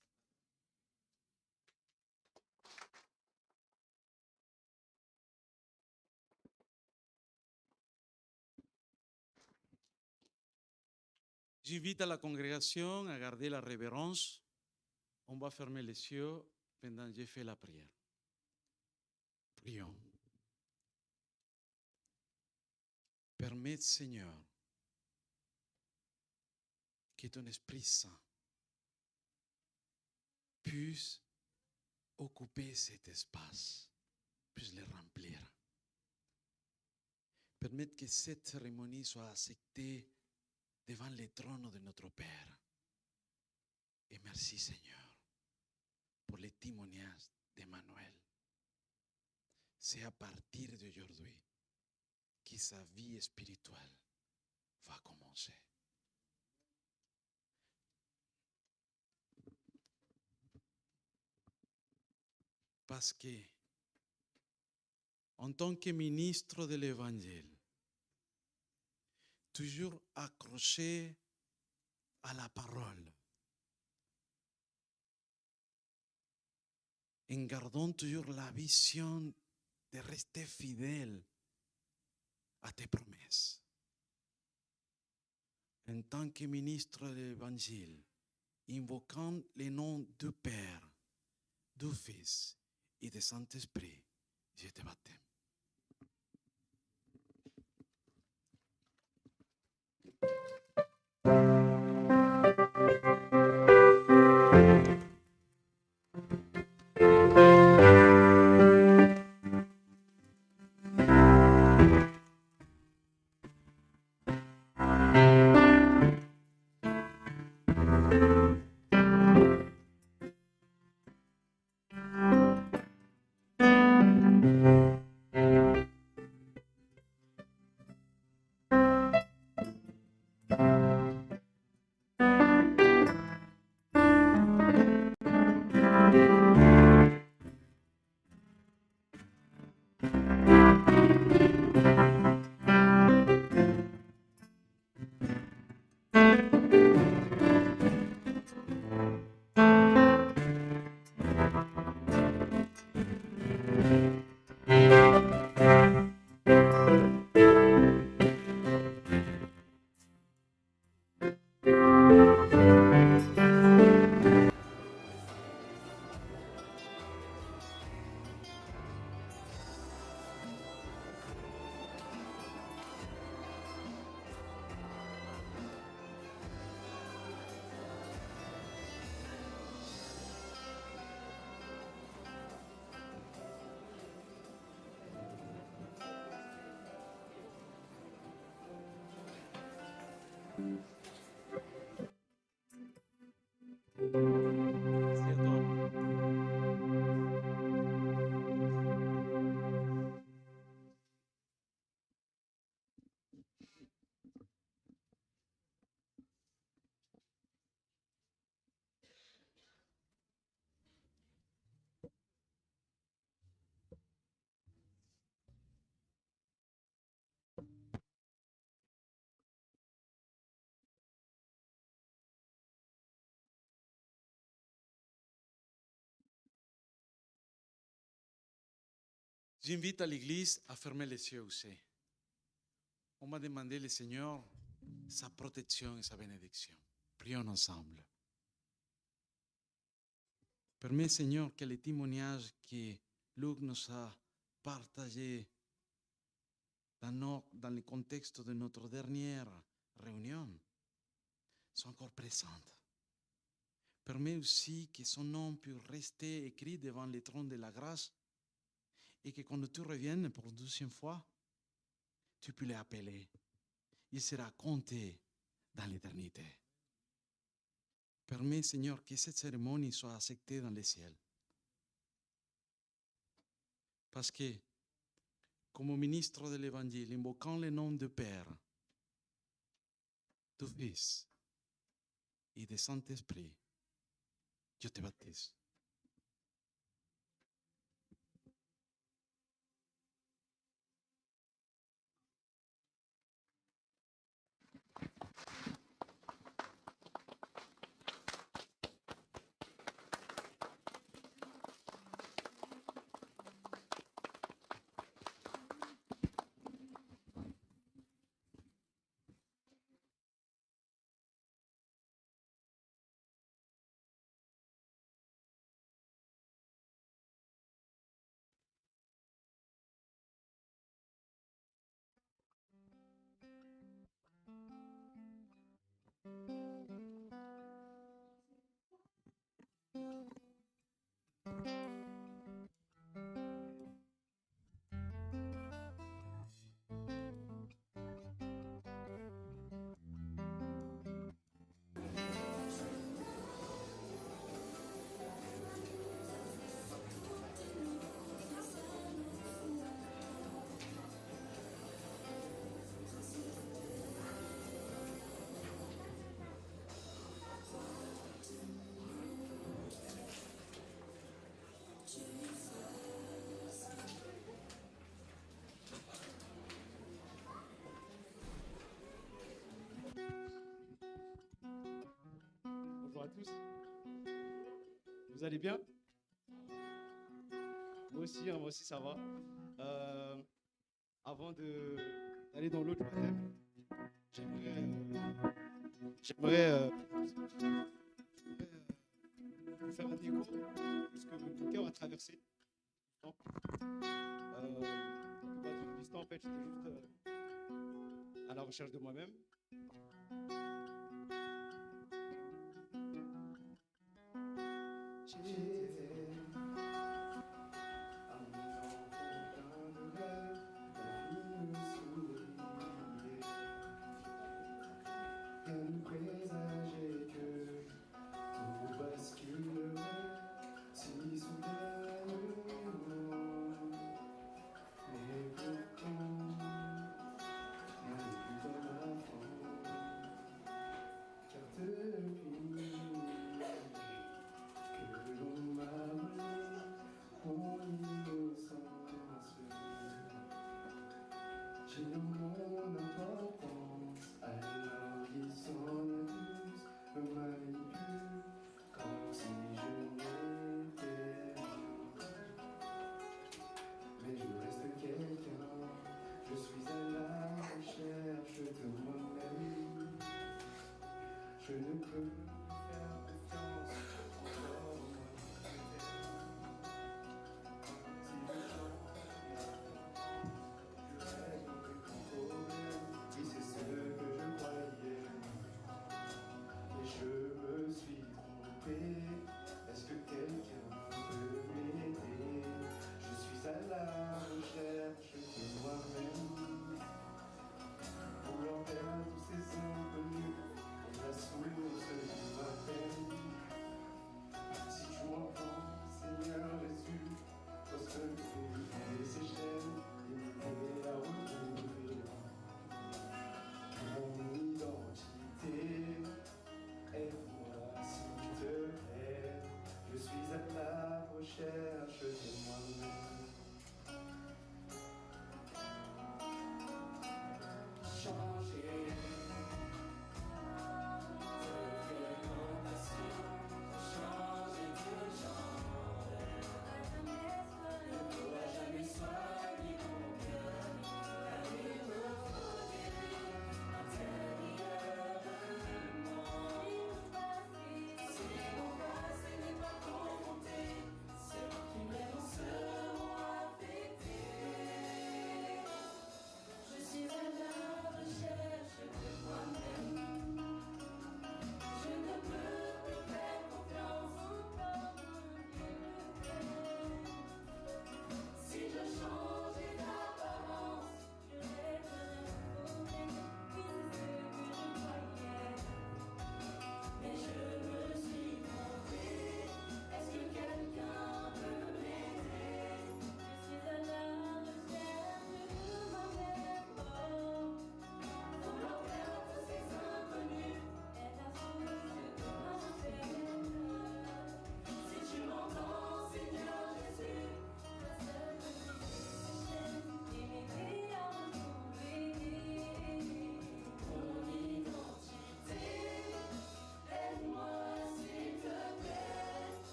J'invite la congrégation à garder la révérence. On va fermer les yeux pendant que j'ai fait la prière. Prions. Permets, Seigneur, que ton Esprit Saint puisse occuper cet espace, puisse le remplir. Permettre que cette cérémonie soit acceptée devant le trône de notre Père. Et merci, Seigneur, pour les témoignages d'Emmanuel. C'est à partir d'aujourd'hui que sa vie spirituelle va commencer. Parce que, en tant que ministre de l'Évangile, toujours accroché à la parole, en gardant toujours la vision de rester fidèle à tes promesses. En tant que ministre de l'Évangile, invoquant les noms du Père, du Fils et du Saint-Esprit, je te baptême. Merci à toi. J'invite à l'Église à fermer les yeux aussi. On m'a demandé le Seigneur sa protection et sa bénédiction. Prions ensemble. Permets, Seigneur, que les témoignages que Luc nous a partagés dans le contexte de notre dernière réunion soient encore présents. Permets aussi que son nom puisse rester écrit devant le trône de la grâce et que quand tu reviennes pour la 12e fois, tu peux l'appeler. Il sera compté dans l'éternité. Permets, Seigneur, que cette cérémonie soit acceptée dans le ciel. Parce que, comme ministre de l'Évangile, invoquant le nom du Père, du Fils et du Saint-Esprit, je te baptise. Bonjour à tous. Vous allez bien? Moi aussi ça va. Avant d'aller dans l'autre baptême, j'aimerais vous faire un écho de ce que mon cœur a traversé. La plupart du temps, en fait, j'étais juste à la recherche de moi-même. Pour leur faire tous ces inconnus, la source du matin.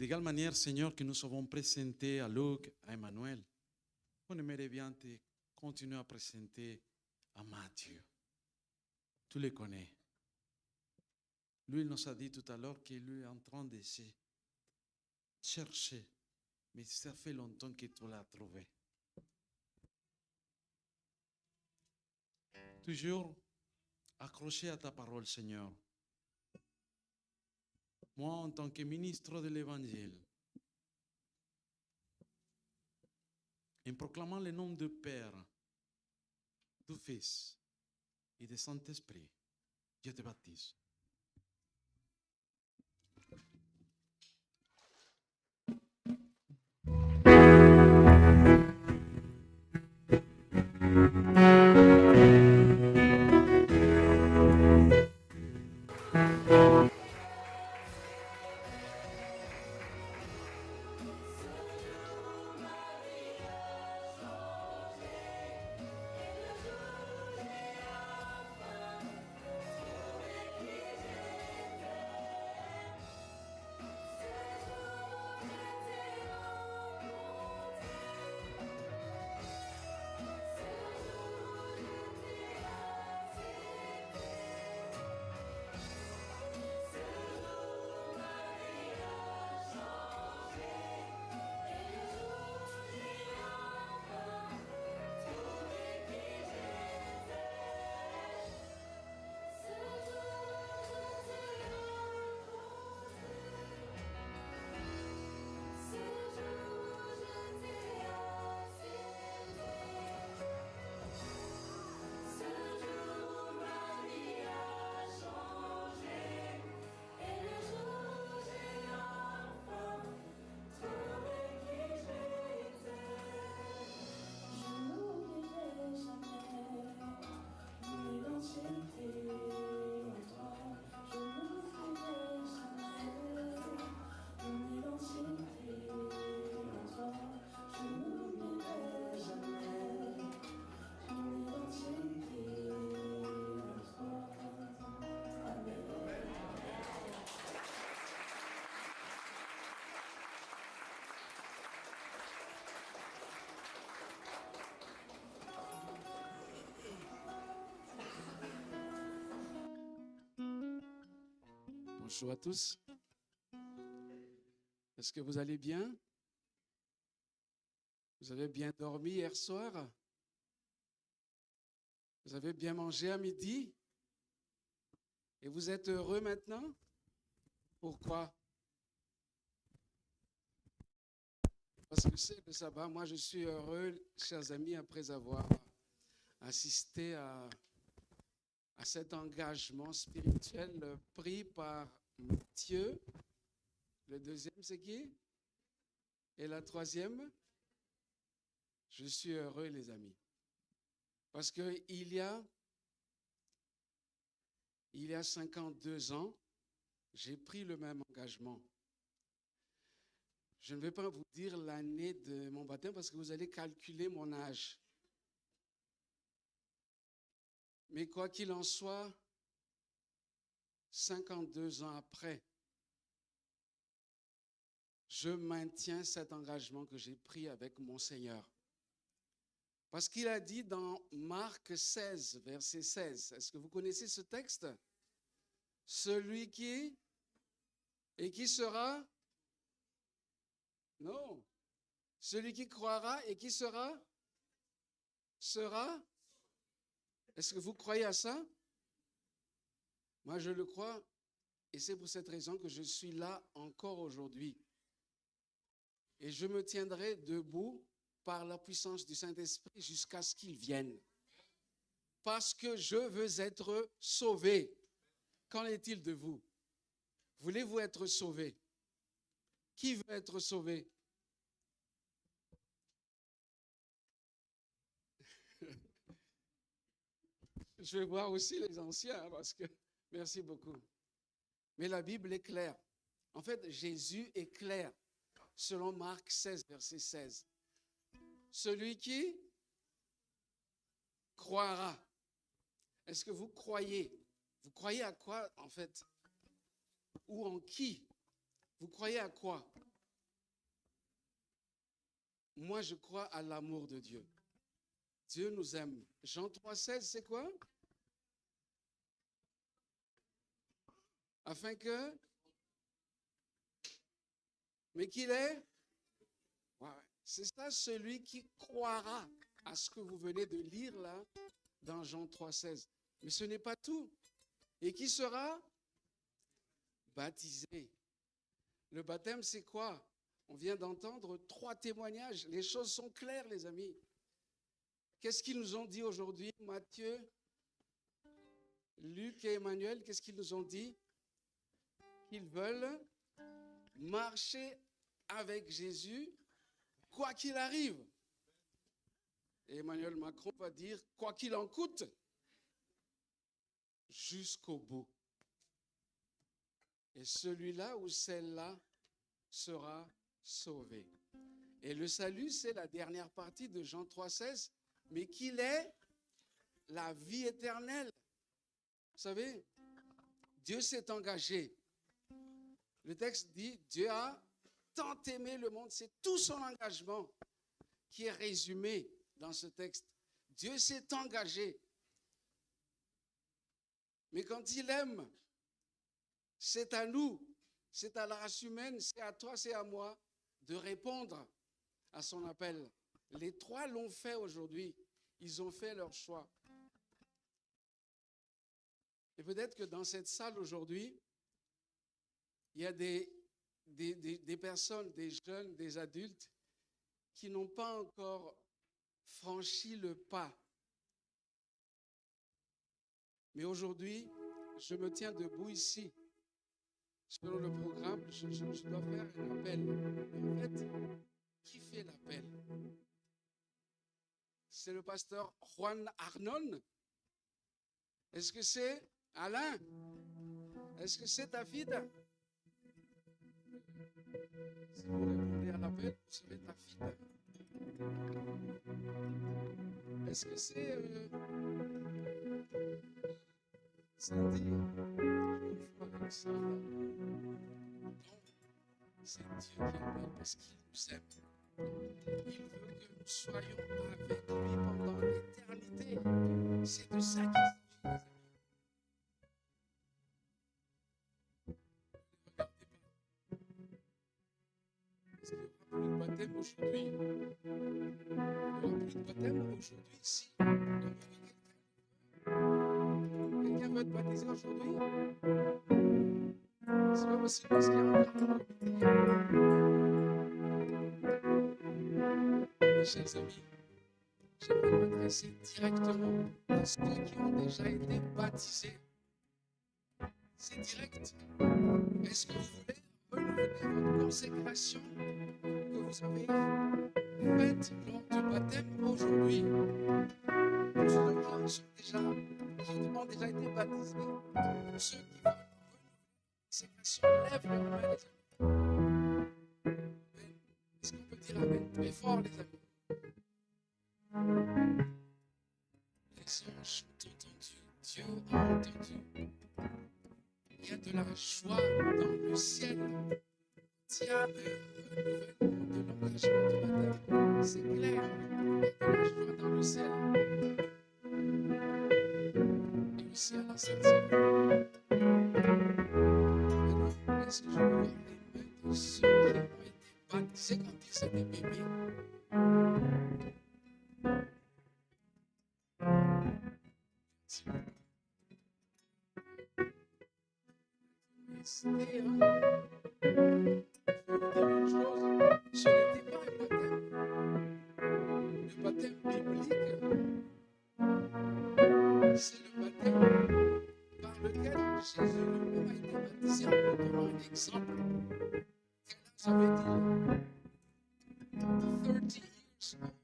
D'égale manière, Seigneur, que nous avons présenté à Luc, à Emmanuel, on aimerait bien te continuer à présenter à Matthieu. Tu le connais. Lui, il nous a dit tout à l'heure qu'il est en train de se chercher, mais ça fait longtemps que tu l'as trouvé. Toujours accroché à ta parole, Seigneur. Moi, en tant que ministre de l'Évangile, en proclamant le nom du Père, du Fils et du Saint-Esprit, je te baptise. Bonjour à tous. Est-ce que vous allez bien? Vous avez bien dormi hier soir? Vous avez bien mangé à midi? Et vous êtes heureux maintenant? Pourquoi? Parce que c'est le sabbat. Moi, je suis heureux, chers amis, après avoir assisté à cet engagement spirituel pris par Matthieu. Le deuxième, c'est qui? Et la troisième? Je suis heureux, les amis. Parce qu'il y a 52 ans, j'ai pris le même engagement. Je ne vais pas vous dire l'année de mon baptême parce que vous allez calculer mon âge. Mais quoi qu'il en soit, 52 ans après, je maintiens cet engagement que j'ai pris avec mon Seigneur. Parce qu'il a dit dans Marc 16, verset 16, est-ce que vous connaissez ce texte? Celui qui et qui sera? Non. Celui qui croira et qui sera? Sera? Est-ce que vous croyez à ça? Moi, je le crois et c'est pour cette raison que je suis là encore aujourd'hui. Et je me tiendrai debout par la puissance du Saint-Esprit jusqu'à ce qu'il vienne. Parce que je veux être sauvé. Qu'en est-il de vous? Voulez-vous être sauvé? Qui veut être sauvé? Je vais voir aussi les anciens parce que, merci beaucoup. Mais la Bible est claire. En fait, Jésus est clair selon Marc 16, verset 16. Celui qui croira. Est-ce que vous croyez? Vous croyez à quoi en fait? Ou en qui? Vous croyez à quoi? moi, je crois à l'amour de Dieu. Dieu nous aime. Jean 3,16, c'est quoi? Afin que... Mais qu'il est... Ouais, c'est ça, celui qui croira à ce que vous venez de lire là, dans Jean 3,16. Mais ce n'est pas tout. Et qui sera baptisé. Le baptême, c'est quoi? On vient d'entendre 3 témoignages. Les choses sont claires, les amis. Qu'est-ce qu'ils nous ont dit aujourd'hui, Matthieu, Luc et Emmanuel? Qu'est-ce qu'ils nous ont dit? Qu'ils veulent marcher avec Jésus, quoi qu'il arrive. Et Emmanuel Macron va dire, quoi qu'il en coûte, jusqu'au bout. Et celui-là ou celle-là sera sauvé. Et le salut, c'est la dernière partie de Jean 3,16, mais qu'il est la vie éternelle. Vous savez, Dieu s'est engagé. Le texte dit, Dieu a tant aimé le monde, c'est tout son engagement qui est résumé dans ce texte. Dieu s'est engagé. Mais quand il aime, c'est à nous, c'est à la race humaine, c'est à toi, c'est à moi de répondre à son appel. Les 3 l'ont fait aujourd'hui. Ils ont fait leur choix. Et peut-être que dans cette salle aujourd'hui, il y a des personnes, des jeunes, des adultes qui n'ont pas encore franchi le pas. Mais aujourd'hui, je me tiens debout ici. Selon le programme, je dois faire un appel. Mais en fait, qui fait l'appel? C'est le pasteur Juan Arnon? Est-ce que c'est Alain? Est-ce que c'est Tafida? Si vous répondez à l'appel, vous serez Tafida. Est-ce que c'est Sandy? Je confonds avec ça. Non, c'est Dieu qui appelle parce qu'il nous aime. Il veut que nous soyons avec lui pendant l'éternité. C'est de ça qu'il s'agit, les amis. Ne regardez pas. Est-ce qu'il n'y aura plus de baptême aujourd'hui? Il n'y aura plus de baptême aujourd'hui ici. Quelqu'un veut être baptisé aujourd'hui? C'est pas possible parce qu'il y a un grand comité. Mes chers amis, j'aimerais m'adresser directement à ceux qui ont déjà été baptisés. C'est direct. Est-ce que vous voulez renouveler votre consécration que vous avez faite lors du baptême aujourd'hui? Pour ceux qui ont déjà été baptisés, pour ceux qui veulent renouveler la consécration, lève leur main, les amis. Est-ce qu'on peut dire Amen très fort, les amis? Les anges ont entendu, Dieu a entendu. Il y a de la joie dans le ciel. Il y a un renouvellement de l'engagement du baptême. C'est clair. Il y a de la joie dans le ciel. Et le ciel a senti. Maintenant, est-ce que je peux voir les mains de ceux qui ont été baptisés quand ils étaient bébés? Je vais vous dire une chose, ce n'était pas un baptême. Le baptême biblique, c'est le baptême par lequel Jésus lui-même a été baptisé en nous donnant un exemple. Quel âge avait-il? 30 years old.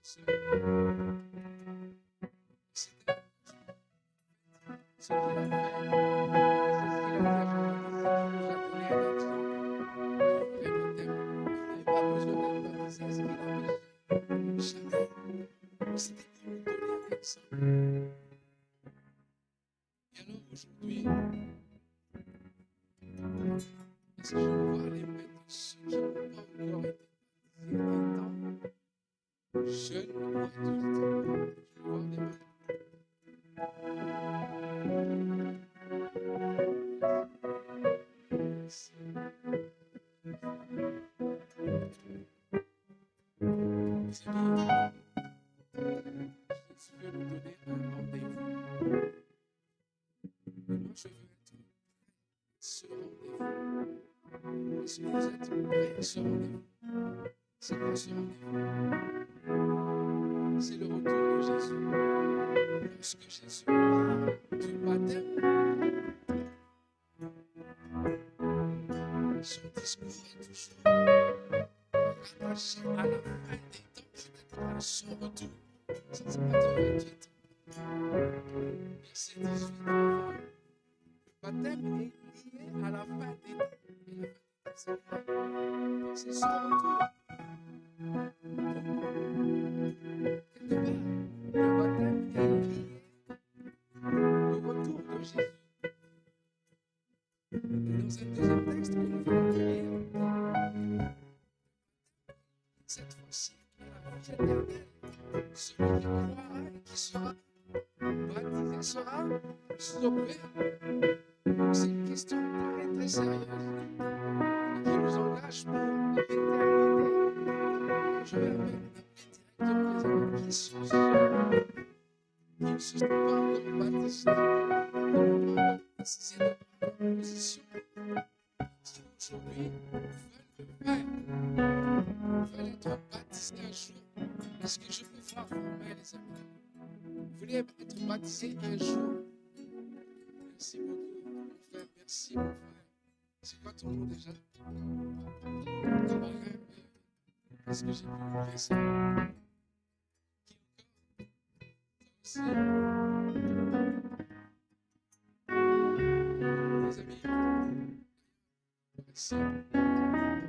Ce qu'il a fait, c'est ce qu'il a dit à Jean-Baptiste, il nous a donné un exemple du vrai baptême. Il n'avait pas besoin d'être baptisé, ce qu'il avait jamais. C'était pour nous donner un exemple. Et alors aujourd'hui, Est-ce que je veux voir les mains de ceux qui n'ont pas encore été étant jeunes ou adultes? Je veux voir les mains. Merci. Mes amis, Jésus veut nous donner un rendez-vous. Et moi, je veux être ce rendez-vous. Est-ce que vous êtes prêts à ce rendez-vous? C'est quoi ce rendez-vous? C'est le retour de Jésus. Lorsque Jésus parle du baptême, son discours est toujours rattaché à la fin des temps, c'est-à-dire à son retour. Ça, c'est Matthieu 28. Verset 18 à 20. Le baptême est lié à la fin des temps. Et la fin des temps, c'est quoi? C'est son retour. Quelque part, le baptême est lié au retour de Jésus. Et dans un deuxième texte que nous allons lire, cette fois-ci, la vie éternelle. Celui qui croira et qui sera baptisé sera sauvé. Donc c'est une question très très sérieuse et qui nous engage pour l'éternité. Je vais appeler directement les amis qui sont jeunes, qui ne se sont pas encore baptisés, qui n'ont pas encore décidé de prendre position, qui aujourd'hui veulent le faire, veulent être baptisés un jour. Est-ce que je peux voir vos mains, les amis? Vous voulez être baptisés un jour? Merci beaucoup, mon frère. Merci, mon frère. C'est quoi ton nom déjà? Marin. Est-ce que j'ai pu oublier ça? Qui encore? Toi aussi. Les amis, merci.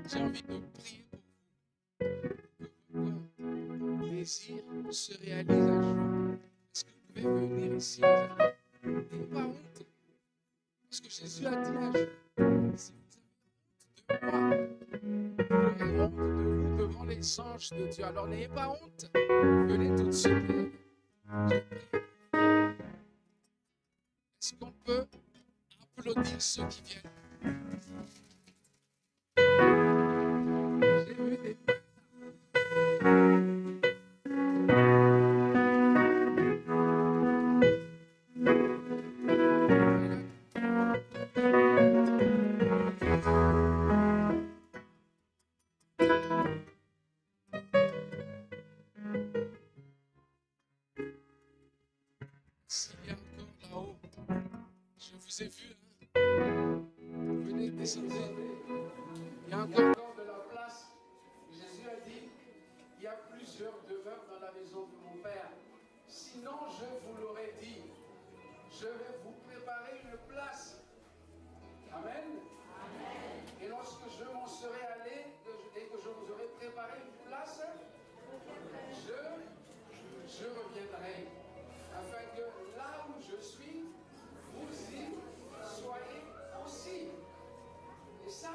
J'ai envie de prier pour vous. Votre désir se réalise un jour. Est-ce que vous pouvez venir ici, les amis? N'ayez pas honte. Parce que Jésus a dit un jour, si vous avez honte de moi, j'aurai honte de vous devant les anges de Dieu. Alors n'ayez pas honte. Venez tout de suite, les amis. Je prie. Est-ce qu'on peut applaudir ceux qui viennent? J'ai vu des s'il y a encore là-haut, je vous ai vu, hein? Venez, descendez. Il y a encore de la place. Jésus a dit, il y a plusieurs demeures dans la maison de mon Père. Sinon, je vous l'aurais dit. Je vais vous préparer une place. Amen. Et lorsque je m'en serai allé et que je vous aurai préparé une place, je reviendrai. Afin que là où je suis, vous y soyez aussi. Et ça,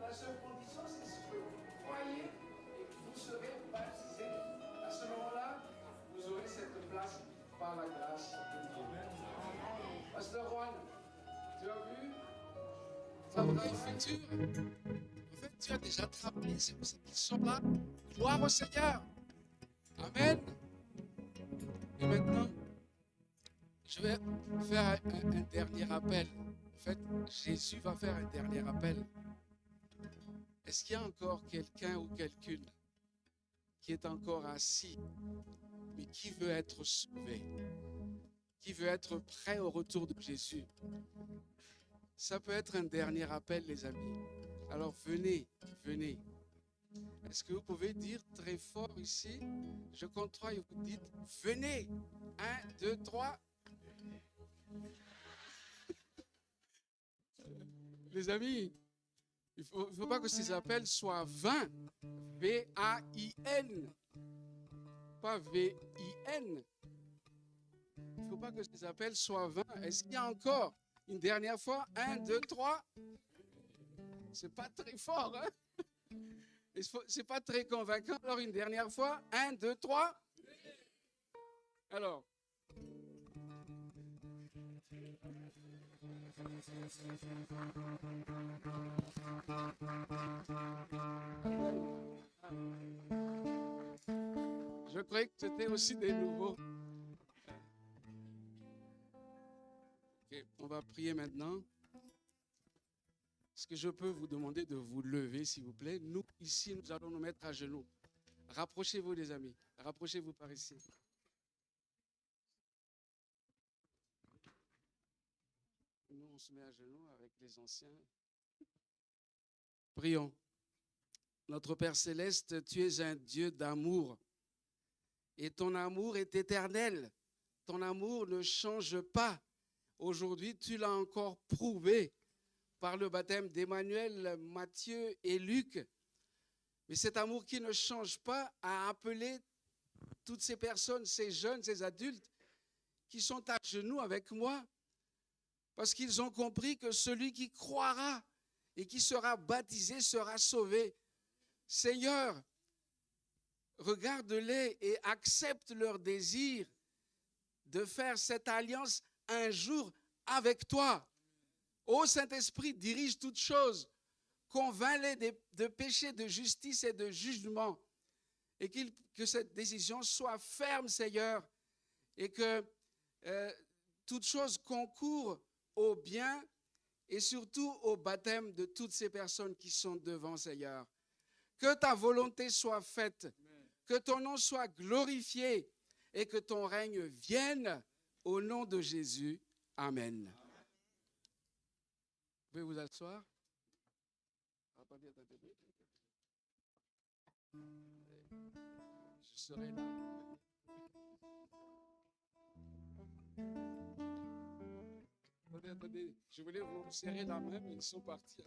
la seule condition, c'est ce que vous croyez et que vous serez baptisés. À ce moment-là, vous aurez cette place par la grâce de Dieu. Pasteur Juan, tu as vu travail futur? En fait, tu as déjà travaillé, c'est pour ça qu'ils sont là. Gloire au Seigneur. Amen. Et maintenant, je vais faire un dernier appel. En fait, Jésus va faire un dernier appel. Est-ce qu'il y a encore quelqu'un ou quelqu'une qui est encore assis, mais qui veut être sauvé, qui veut être prêt au retour de Jésus? Ça peut être un dernier appel, les amis. Alors venez, venez. Est-ce que vous pouvez dire très fort ici? Je compte 3 et vous dites venez. 1, 2, 3. Les amis, il ne faut pas que ces appels soient vains. V-A-I-N. Pas V-I-N. Il ne faut pas que ces appels soient vains. Est-ce qu'il y a encore une dernière fois? 1, 2, 3. C'est pas très fort, hein? C'est pas très convaincant. Alors, une dernière fois. 1, 2, 3. Alors. Je croyais que c'était aussi des nouveaux. Ok, on va prier maintenant. Est-ce que je peux vous demander de vous lever, s'il vous plaît? Nous, ici, nous allons nous mettre à genoux. Rapprochez-vous, les amis. Rapprochez-vous par ici. Nous, on se met à genoux avec les anciens. Prions. Notre Père céleste, tu es un Dieu d'amour. Et ton amour est éternel. Ton amour ne change pas. Aujourd'hui, tu l'as encore prouvé par le baptême d'Emmanuel, Matthieu et Luc. Mais cet amour qui ne change pas a appelé toutes ces personnes, ces jeunes, ces adultes qui sont à genoux avec moi parce qu'ils ont compris que celui qui croira et qui sera baptisé sera sauvé. Seigneur, regarde-les et accepte leur désir de faire cette alliance un jour avec toi. Ô Saint-Esprit, dirige toutes choses, convainc-les de péché, de justice et de jugement, et que cette décision soit ferme, Seigneur, et que toute chose concourt au bien et surtout au baptême de toutes ces personnes qui sont devant, Seigneur. Que ta volonté soit faite, que ton nom soit glorifié et que ton règne vienne au nom de Jésus. Amen. Vous pouvez vous asseoir. Attendez. Je serai là. Attendez. Je voulais vous serrer la main, mais ils sont partis.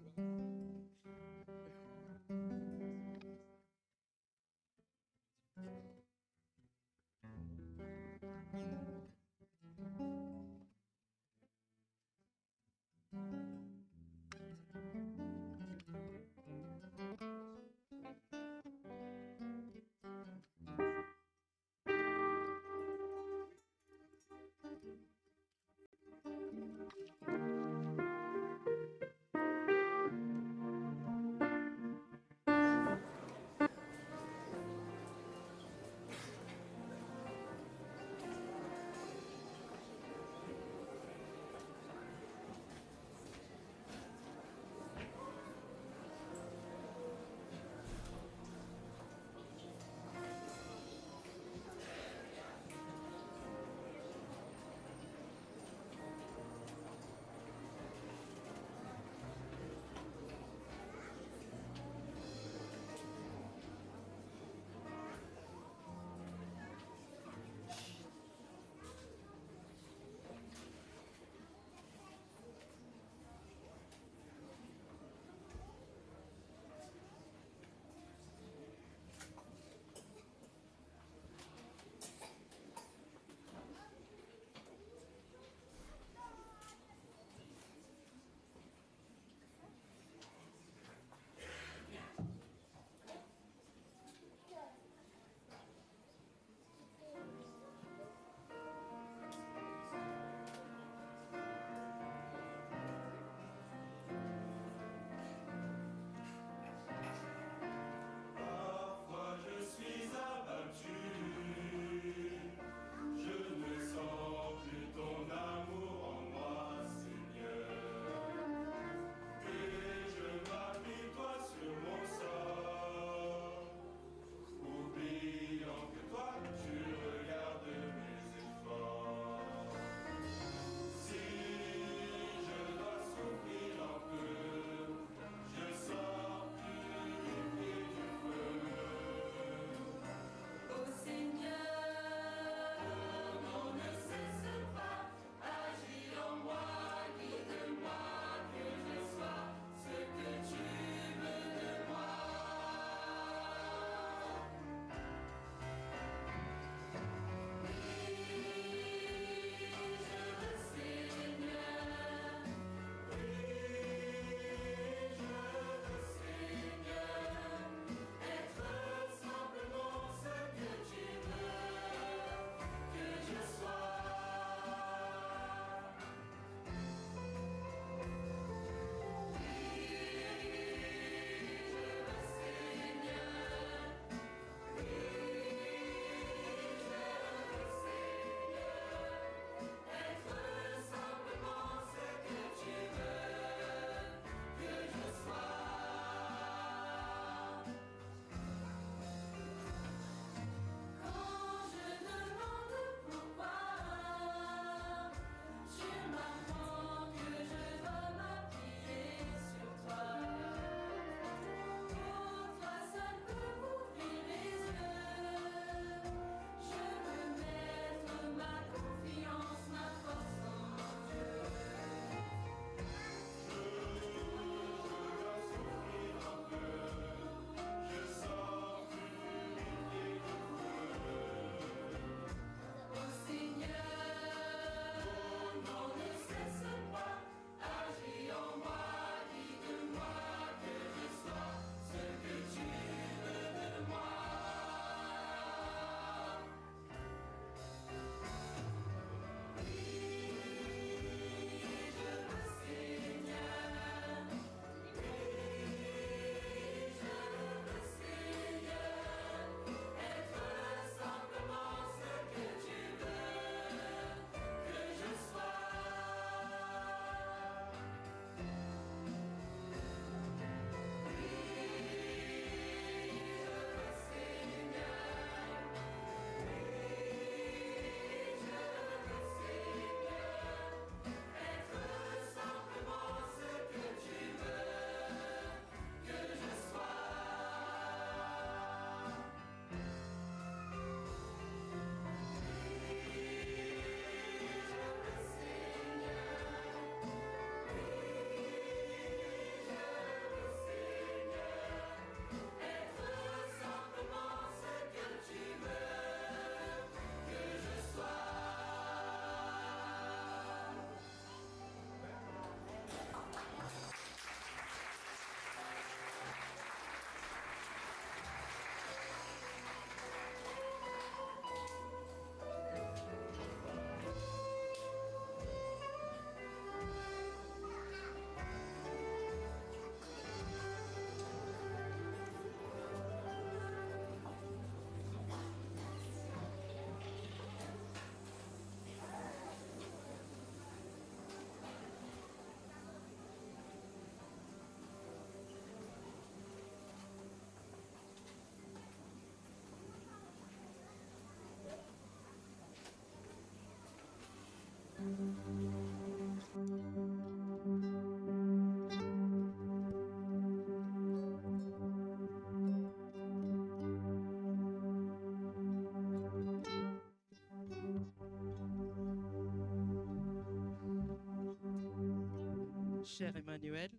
Cher Emmanuel,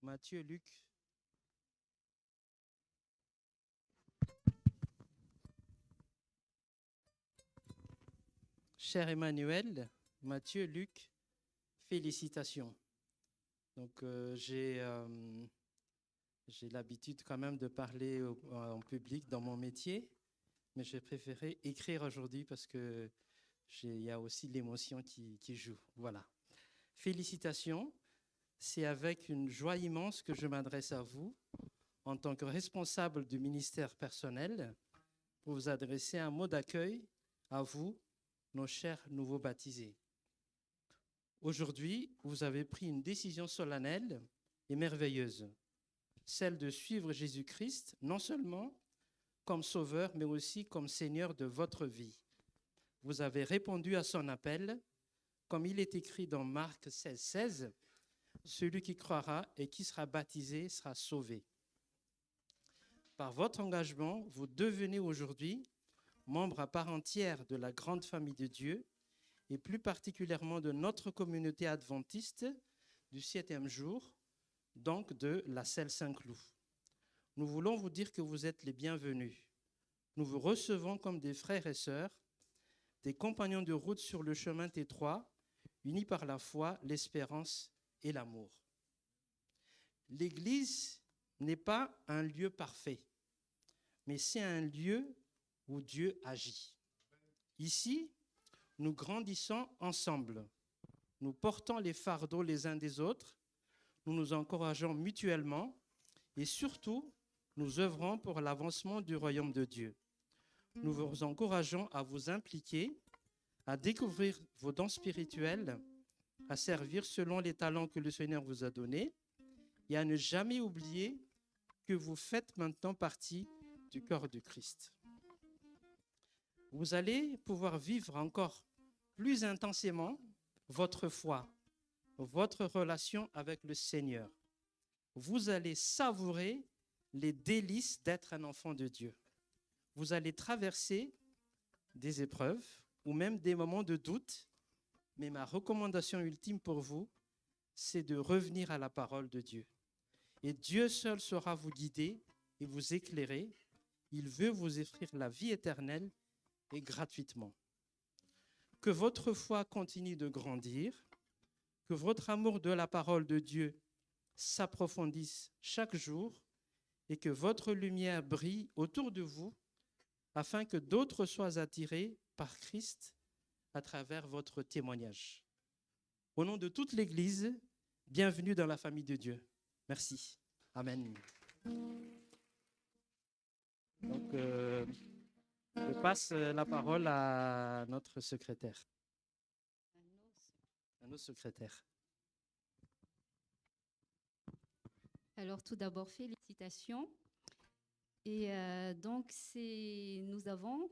Matthieu, Luc. Cher Emmanuel, Matthieu, Luc, félicitations. Donc j'ai l'habitude quand même de parler en public dans mon métier, mais j'ai préféré écrire aujourd'hui parce que il y a aussi l'émotion qui joue. Voilà. Félicitations. C'est avec une joie immense que je m'adresse à vous en tant que responsable du ministère personnel pour vous adresser un mot d'accueil à vous, nos chers nouveaux baptisés. Aujourd'hui, vous avez pris une décision solennelle et merveilleuse, celle de suivre Jésus-Christ, non seulement comme sauveur, mais aussi comme Seigneur de votre vie. Vous avez répondu à son appel, comme il est écrit dans Marc 16, 16, celui qui croira et qui sera baptisé sera sauvé. Par votre engagement, vous devenez aujourd'hui membre à part entière de la grande famille de Dieu et plus particulièrement de notre communauté adventiste du 7e jour, donc de la Selle Saint-Cloud. Nous voulons vous dire que vous êtes les bienvenus. Nous vous recevons comme des frères et sœurs, des compagnons de route sur le chemin étroit, unis par la foi, l'espérance et l'amour. L'Église n'est pas un lieu parfait, mais c'est un lieu où Dieu agit. Ici, nous grandissons ensemble. Nous portons les fardeaux les uns des autres, nous nous encourageons mutuellement et surtout, nous œuvrons pour l'avancement du royaume de Dieu. Nous vous encourageons à vous impliquer, à découvrir vos dons spirituels, à servir selon les talents que le Seigneur vous a donnés et à ne jamais oublier que vous faites maintenant partie du corps du Christ. Vous allez pouvoir vivre encore plus intensément votre foi, votre relation avec le Seigneur. Vous allez savourer les délices d'être un enfant de Dieu. Vous allez traverser des épreuves ou même des moments de doute, mais ma recommandation ultime pour vous, c'est de revenir à la parole de Dieu. Et Dieu seul saura vous guider et vous éclairer. Il veut vous offrir la vie éternelle et gratuitement. Que votre foi continue de grandir, que votre amour de la parole de Dieu s'approfondisse chaque jour et que votre lumière brille autour de vous afin que d'autres soient attirés par Christ à travers votre témoignage. Au nom de toute l'Église, bienvenue dans la famille de Dieu. Merci. Amen. Donc, je passe la parole à notre secrétaire. À nos secrétaires. Alors tout d'abord, félicitations. Et donc, nous avons,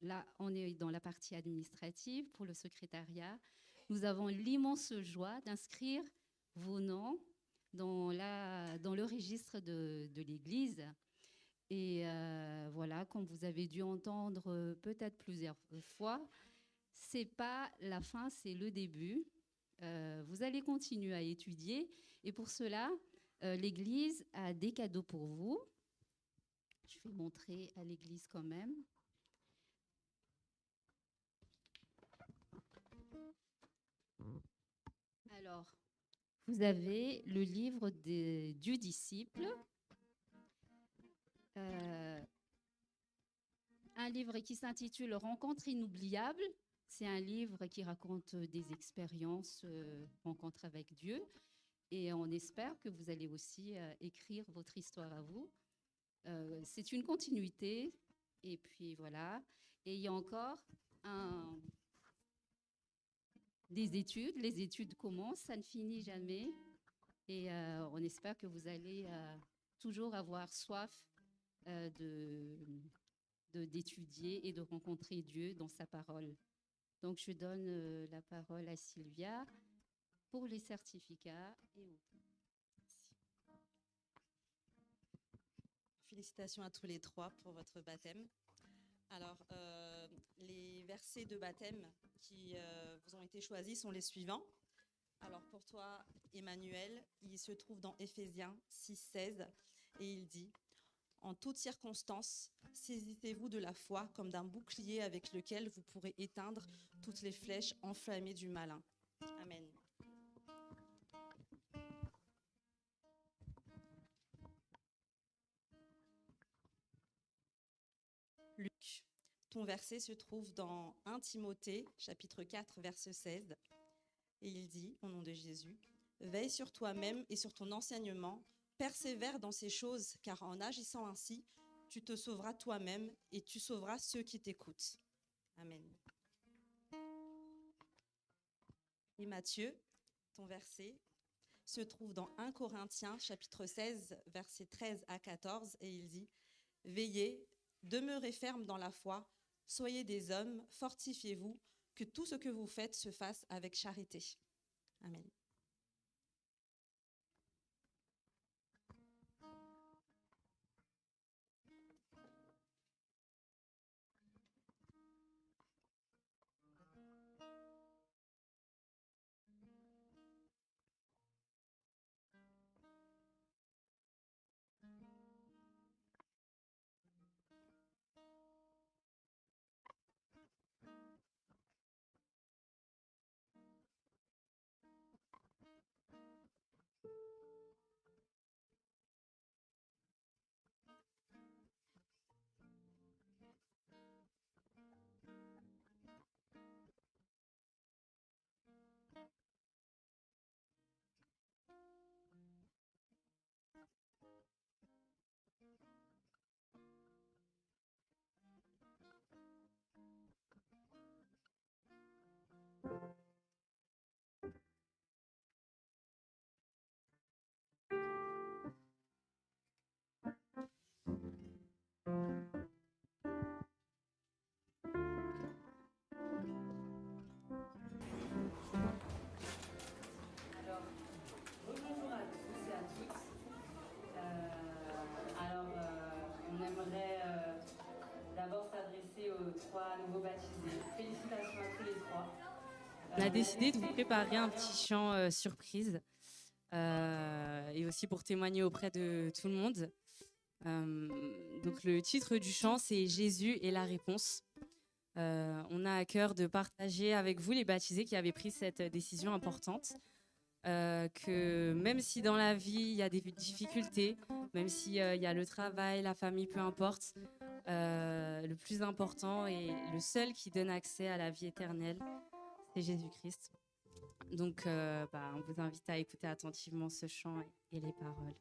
là, on est dans la partie administrative pour le secrétariat. Nous avons l'immense joie d'inscrire vos noms dans le registre de l'Église. Et voilà, comme vous avez dû entendre peut-être plusieurs fois, c'est pas la fin, c'est le début. Vous allez continuer à étudier et pour cela, l'Église a des cadeaux pour vous. Je vais montrer à l'Église quand même. Alors, vous avez le livre du disciple, un livre qui s'intitule « Rencontres inoubliables ». C'est un livre qui raconte des expériences, rencontres avec Dieu. Et on espère que vous allez aussi écrire votre histoire à vous. C'est une continuité. Et puis voilà. Et il y a encore des études. Les études commencent, ça ne finit jamais. Et on espère que vous allez toujours avoir soif d'étudier et de rencontrer Dieu dans sa parole. Donc, je donne la parole à Sylvia pour les certificats et autres. Félicitations à tous les trois pour votre baptême. Alors, les versets de baptême qui vous ont été choisis sont les suivants. Alors, pour toi, Emmanuel, il se trouve dans Éphésiens 6,16 et il dit « En toutes circonstances, saisissez-vous de la foi comme d'un bouclier avec lequel vous pourrez éteindre toutes les flèches enflammées du malin. » Amen. Luc, ton verset se trouve dans 1 Timothée, chapitre 4, verset 16. Et il dit, au nom de Jésus, « Veille sur toi-même et sur ton enseignement, persévère dans ces choses, car en agissant ainsi, tu te sauveras toi-même et tu sauveras ceux qui t'écoutent. » Amen. Et Matthieu, ton verset se trouve dans 1 Corinthiens, chapitre 16, versets 13 à 14, et il dit, « Veillez, demeurez fermes dans la foi, soyez des hommes, fortifiez-vous, que tout ce que vous faites se fasse avec charité. » Amen. Trois nouveaux baptisés. Félicitations à tous les trois. On a décidé de vous préparer un petit chant surprise et aussi pour témoigner auprès de tout le monde. Donc le titre du chant, c'est « Jésus est la réponse ». On a à cœur de partager avec vous, les baptisés qui avaient pris cette décision importante, que même si dans la vie, il y a des difficultés, même s'il y a le travail, la famille, peu importe, le plus important et le seul qui donne accès à la vie éternelle, c'est Jésus-Christ. Donc, on vous invite à écouter attentivement ce chant et les paroles.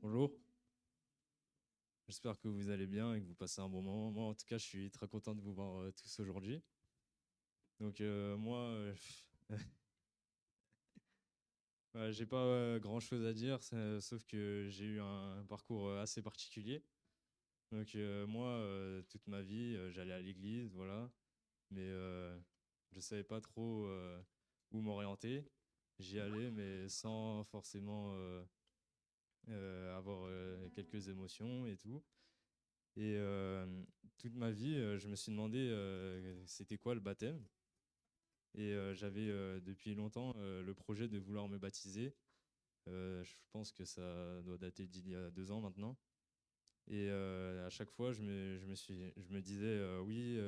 Bonjour. J'espère que vous allez bien et que vous passez un bon moment. Moi, en tout cas, je suis très content de vous voir tous aujourd'hui. Donc, ouais, j'ai pas grand-chose à dire, sauf que j'ai eu un parcours assez particulier. Donc, toute ma vie, j'allais à l'église, voilà. Mais je savais pas trop où m'orienter. J'y allais, mais sans forcément avoir quelques émotions et tout. Et toute ma vie, je me suis demandé c'était quoi le baptême. Et j'avais depuis longtemps le projet de vouloir me baptiser. Je pense que ça doit dater d'il y a 2 ans maintenant. Et à chaque fois, je me disais oui,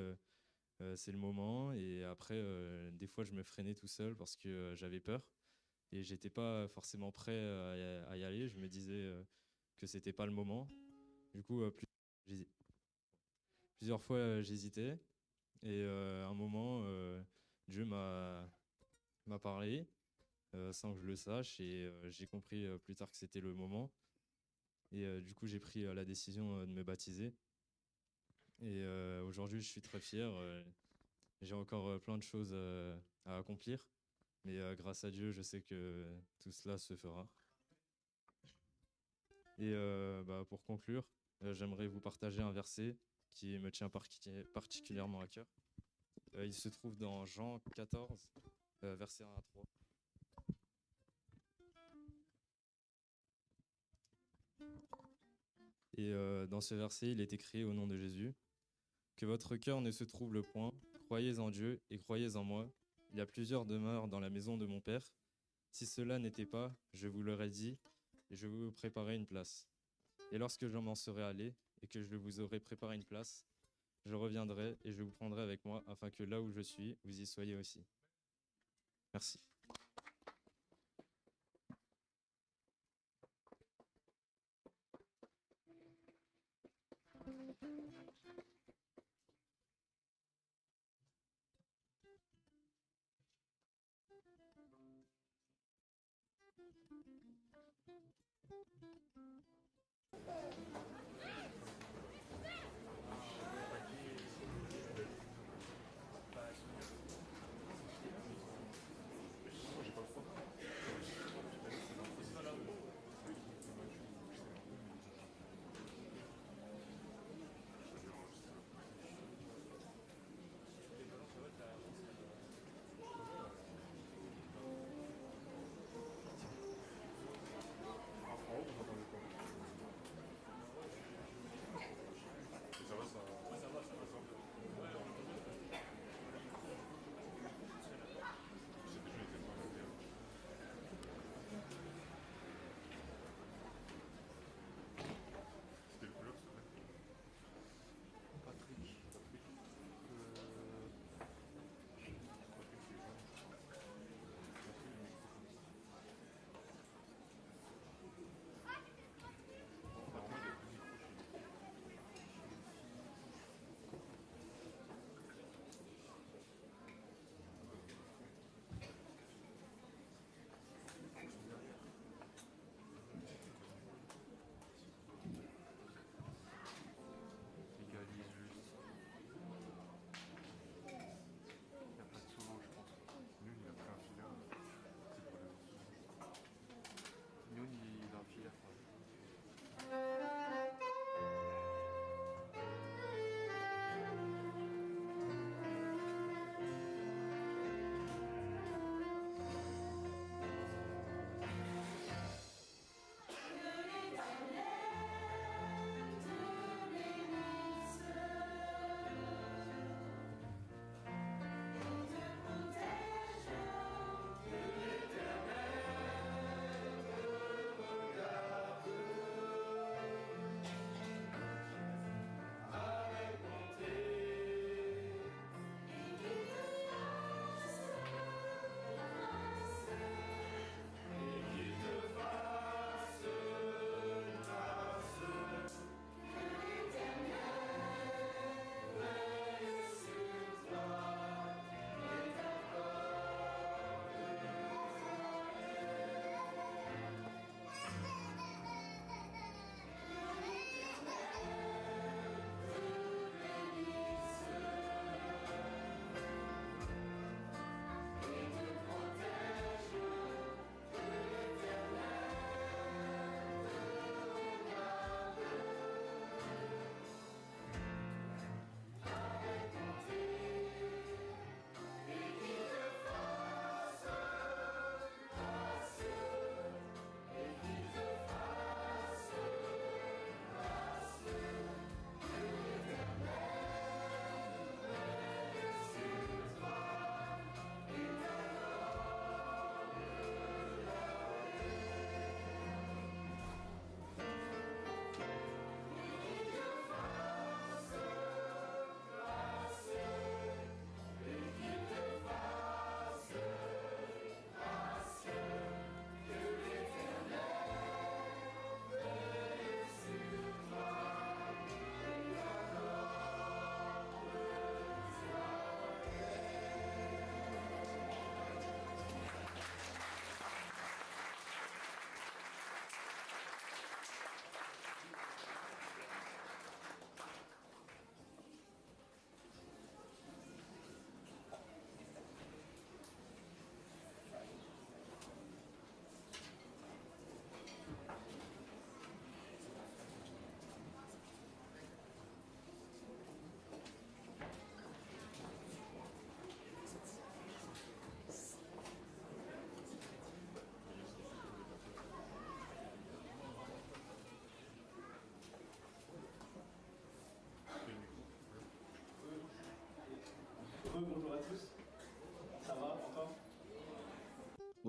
c'est le moment. Et après, des fois, je me freinais tout seul parce que j'avais peur. Et j'étais pas forcément prêt à y aller. Je me disais que c'était pas le moment. Du coup, plusieurs fois, j'hésitais. Et à un moment, Dieu m'a parlé sans que je le sache. Et j'ai compris plus tard que c'était le moment. Et du coup, j'ai pris la décision de me baptiser. Et aujourd'hui, je suis très fier. J'ai encore plein de choses à accomplir. Mais grâce à Dieu, je sais que tout cela se fera. Et pour conclure, j'aimerais vous partager un verset qui me tient particulièrement à cœur. Il se trouve dans Jean 14, versets 1 à 3. Et dans ce verset, il est écrit au nom de Jésus: que votre cœur ne se trouble point, croyez en Dieu et croyez en moi. Il y a plusieurs demeures dans la maison de mon Père. Si cela n'était pas, je vous l'aurais dit, et je vous préparerai une place. Et lorsque je m'en serai allé, et que je vous aurai préparé une place, je reviendrai et je vous prendrai avec moi, afin que là où je suis, vous y soyez aussi. Merci.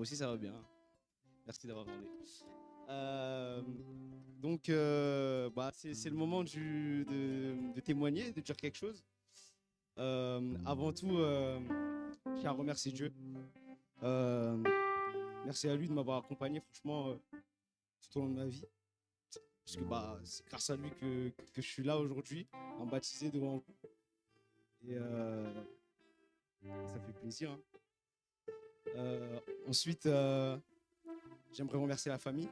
Moi aussi, ça va bien. Merci d'avoir demandé. C'est le moment de témoigner, de dire quelque chose. Avant tout, je tiens à remercier Dieu. Merci à lui de m'avoir accompagné, franchement, tout au long de ma vie. Parce que c'est grâce à lui que je suis là aujourd'hui, en baptisé devant vous. Et ça fait plaisir. Ensuite, j'aimerais remercier la famille,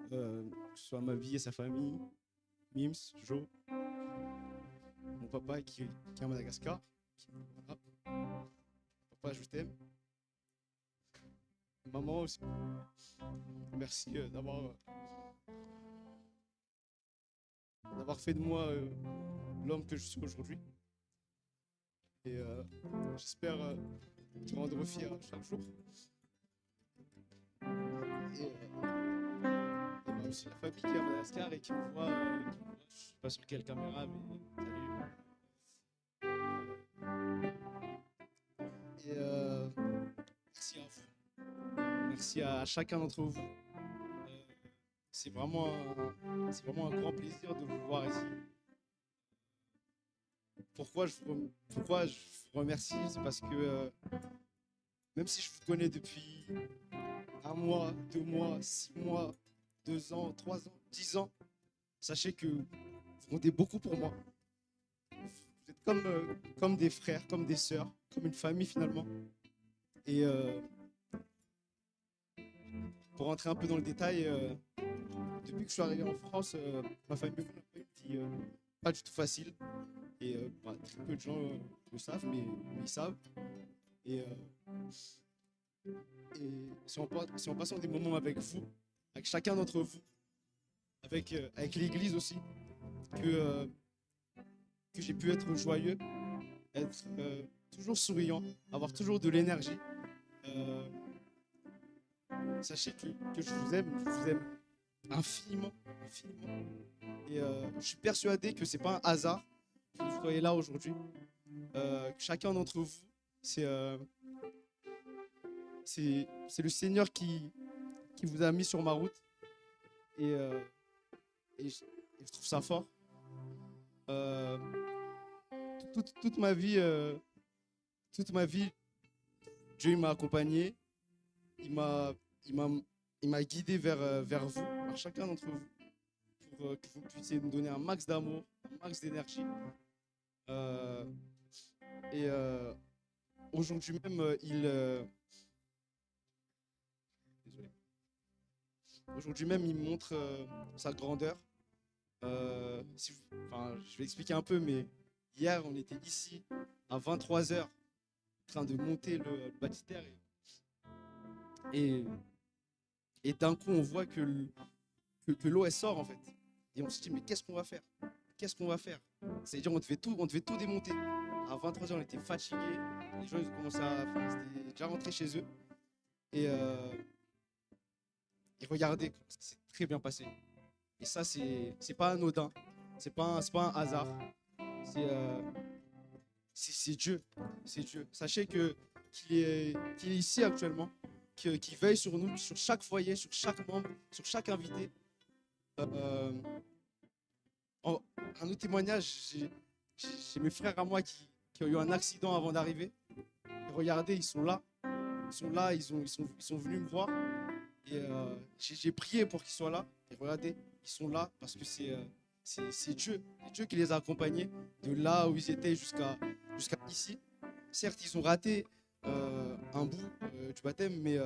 que ce soit ma vie et sa famille, Mims, Joe, mon papa qui est à Madagascar. Voilà. Papa, je t'aime. Maman aussi. Merci d'avoir fait de moi l'homme que je suis aujourd'hui. Et j'espère te rendre fier chaque jour. Et aussi la famille qui est à Madagascar et qui me voit, je sais pas sur quelle caméra, mais salut. Et merci à vous. Merci à chacun d'entre vous. C'est vraiment un grand plaisir de vous voir ici. Pourquoi je vous remercie? C'est parce que même si je vous connais depuis 1 mois, 2 mois, 6 mois, 2 ans, 3 ans, 10 ans, sachez que vous comptez beaucoup pour moi. Vous êtes comme des frères, comme des sœurs, comme une famille finalement. Et pour rentrer un peu dans le détail, depuis que je suis arrivé en France, ma famille me l'a dit pas du tout facile. Et très peu de gens le savent, mais ils savent. Et c'est en passant des moments avec vous, avec chacun d'entre vous, avec l'église aussi, que j'ai pu être joyeux, être toujours souriant, avoir toujours de l'énergie. Sachez que je vous aime infiniment, infiniment. Et je suis persuadé que c'est pas un hasard que vous soyez là aujourd'hui. Chacun d'entre vous, c'est le Seigneur qui vous a mis sur ma route. Et je trouve ça fort. Toute ma vie, Dieu m'a accompagné. Il m'a guidé vers vous, vers chacun d'entre vous, pour que vous puissiez me donner un max d'amour, un max d'énergie. Aujourd'hui même, aujourd'hui même, il me montre sa grandeur. Je vais expliquer un peu, mais hier, on était ici à 23h, en train de monter le baptistère. Et d'un coup, on voit que l'eau, elle sort, en fait. Et on se dit, mais qu'est-ce qu'on va faire? Qu'est-ce qu'on va faire? C'est-à-dire, on devait tout démonter. À 23h, on était fatigués. Les gens, ils ont commencé ils étaient déjà rentrés chez eux. Et regardez, c'est très bien passé. Et ça, c'est pas anodin. C'est pas un hasard. C'est Dieu. C'est Dieu. Sachez qu'il est ici actuellement. Qui veille sur nous, sur chaque foyer, sur chaque membre, sur chaque invité. Un autre témoignage, j'ai mes frères à moi qui ont eu un accident avant d'arriver. Et regardez, ils sont là. Ils sont venus me voir. Et j'ai prié pour qu'ils soient là. Et regardez, ils sont là parce que c'est Dieu. C'est Dieu qui les a accompagnés de là où ils étaient jusqu'à ici. Certes, ils ont raté un bout du baptême, mais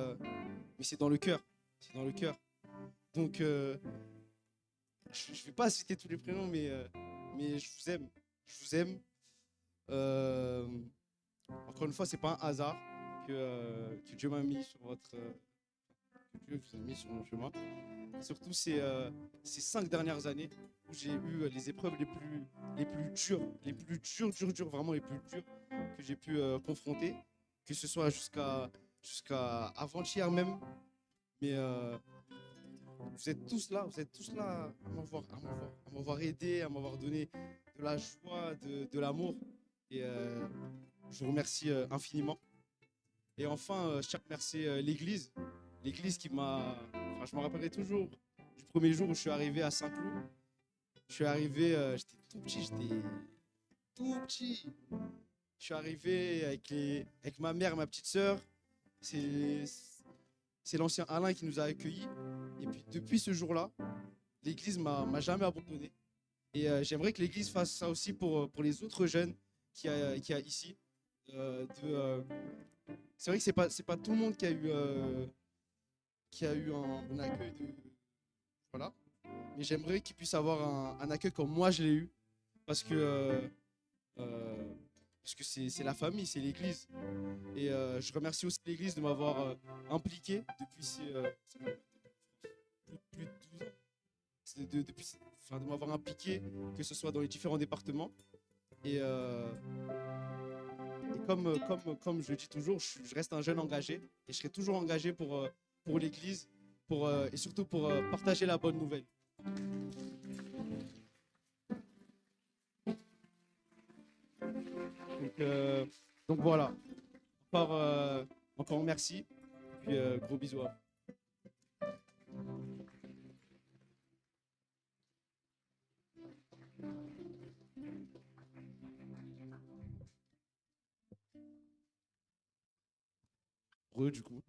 c'est dans le cœur. C'est dans le cœur. Donc, je ne vais pas citer tous les prénoms, mais je vous aime. Je vous aime. Encore une fois, c'est pas un hasard que Dieu m'a mis sur que Dieu vous a mis sur mon chemin. Surtout ces 5 dernières années où j'ai eu les épreuves les plus dures, vraiment les plus dures que j'ai pu confronter, que ce soit jusqu'à avant-hier même. Mais vous êtes tous là à m'avoir aidé, à m'avoir donné de la joie, de l'amour. Et je vous remercie infiniment. Et enfin, je tiens à remercier l'église. L'église qui m'a... Enfin, je me rappellerai toujours du premier jour où je suis arrivé à Saint-Cloud. Je suis arrivé, j'étais tout petit. Je suis arrivé avec ma mère et ma petite sœur. C'est l'ancien Alain qui nous a accueillis. Et puis depuis ce jour-là, l'église m'a jamais abandonné. Et j'aimerais que l'église fasse ça aussi pour les autres jeunes qu'il y a ici. C'est vrai que c'est pas tout le monde qui a eu un accueil de... Voilà. Mais j'aimerais qu'ils puissent avoir un accueil comme moi je l'ai eu. Parce que c'est la famille, c'est l'église. Et je remercie aussi l'église de m'avoir impliqué depuis plus de 12 ans. De m'avoir impliqué, que ce soit dans les différents départements. Et comme je le dis toujours, je reste un jeune engagé et je serai toujours engagé pour l'église et surtout pour partager la bonne nouvelle. Donc voilà, encore merci, et puis gros bisous à vous. Du coup.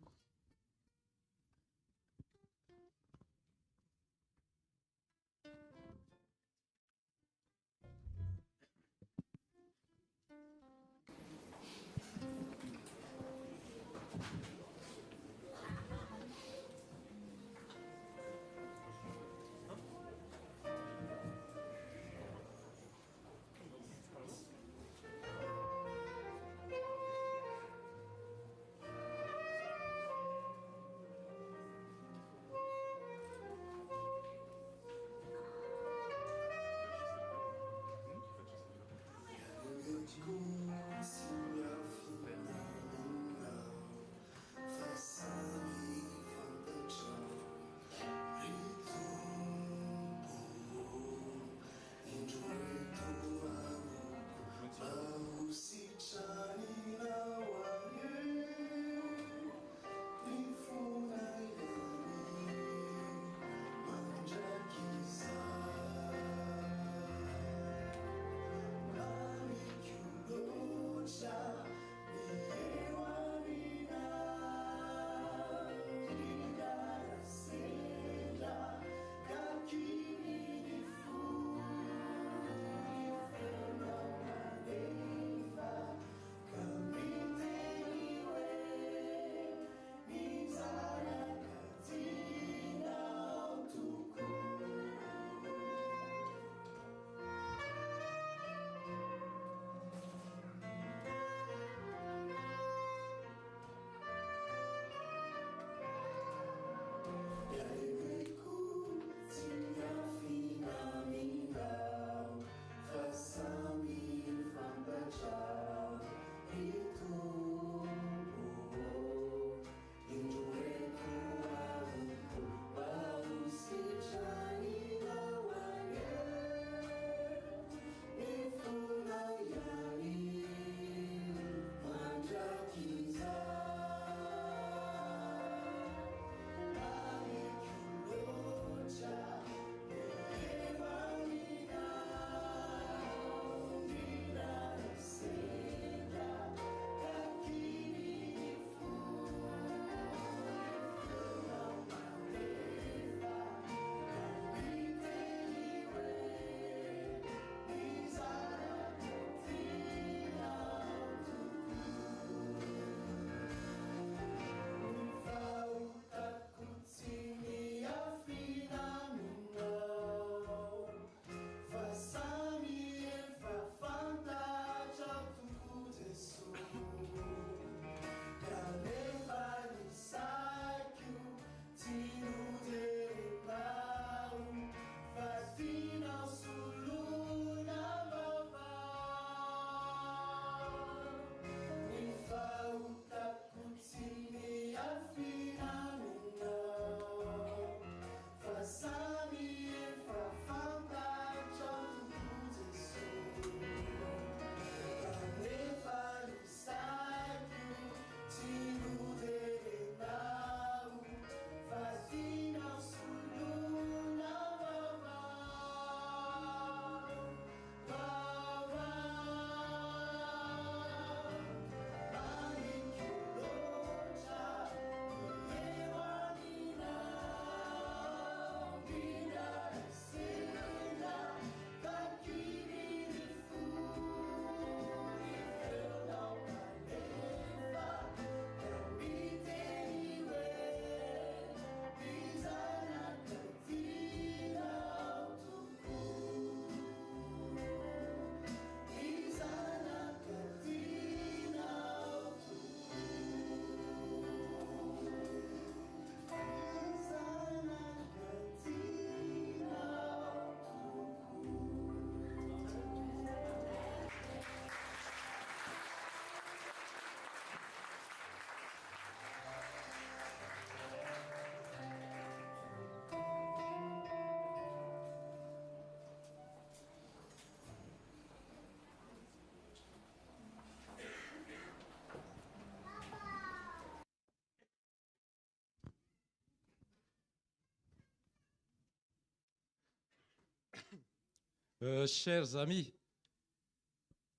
Chers amis,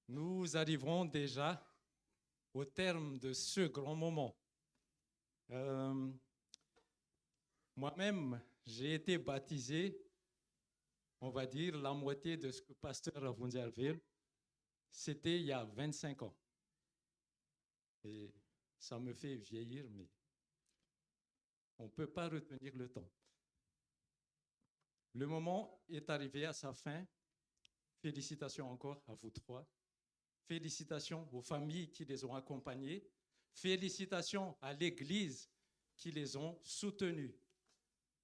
nous arriverons déjà au terme de ce grand moment. Moi-même, j'ai été baptisé, on va dire, la moitié de ce que pasteur Avundialville, c'était il y a 25 ans. Et ça me fait vieillir, mais on ne peut pas retenir le temps. Le moment est arrivé à sa fin. Félicitations encore à vous trois. Félicitations aux familles qui les ont accompagnés. Félicitations à l'Église qui les ont soutenus.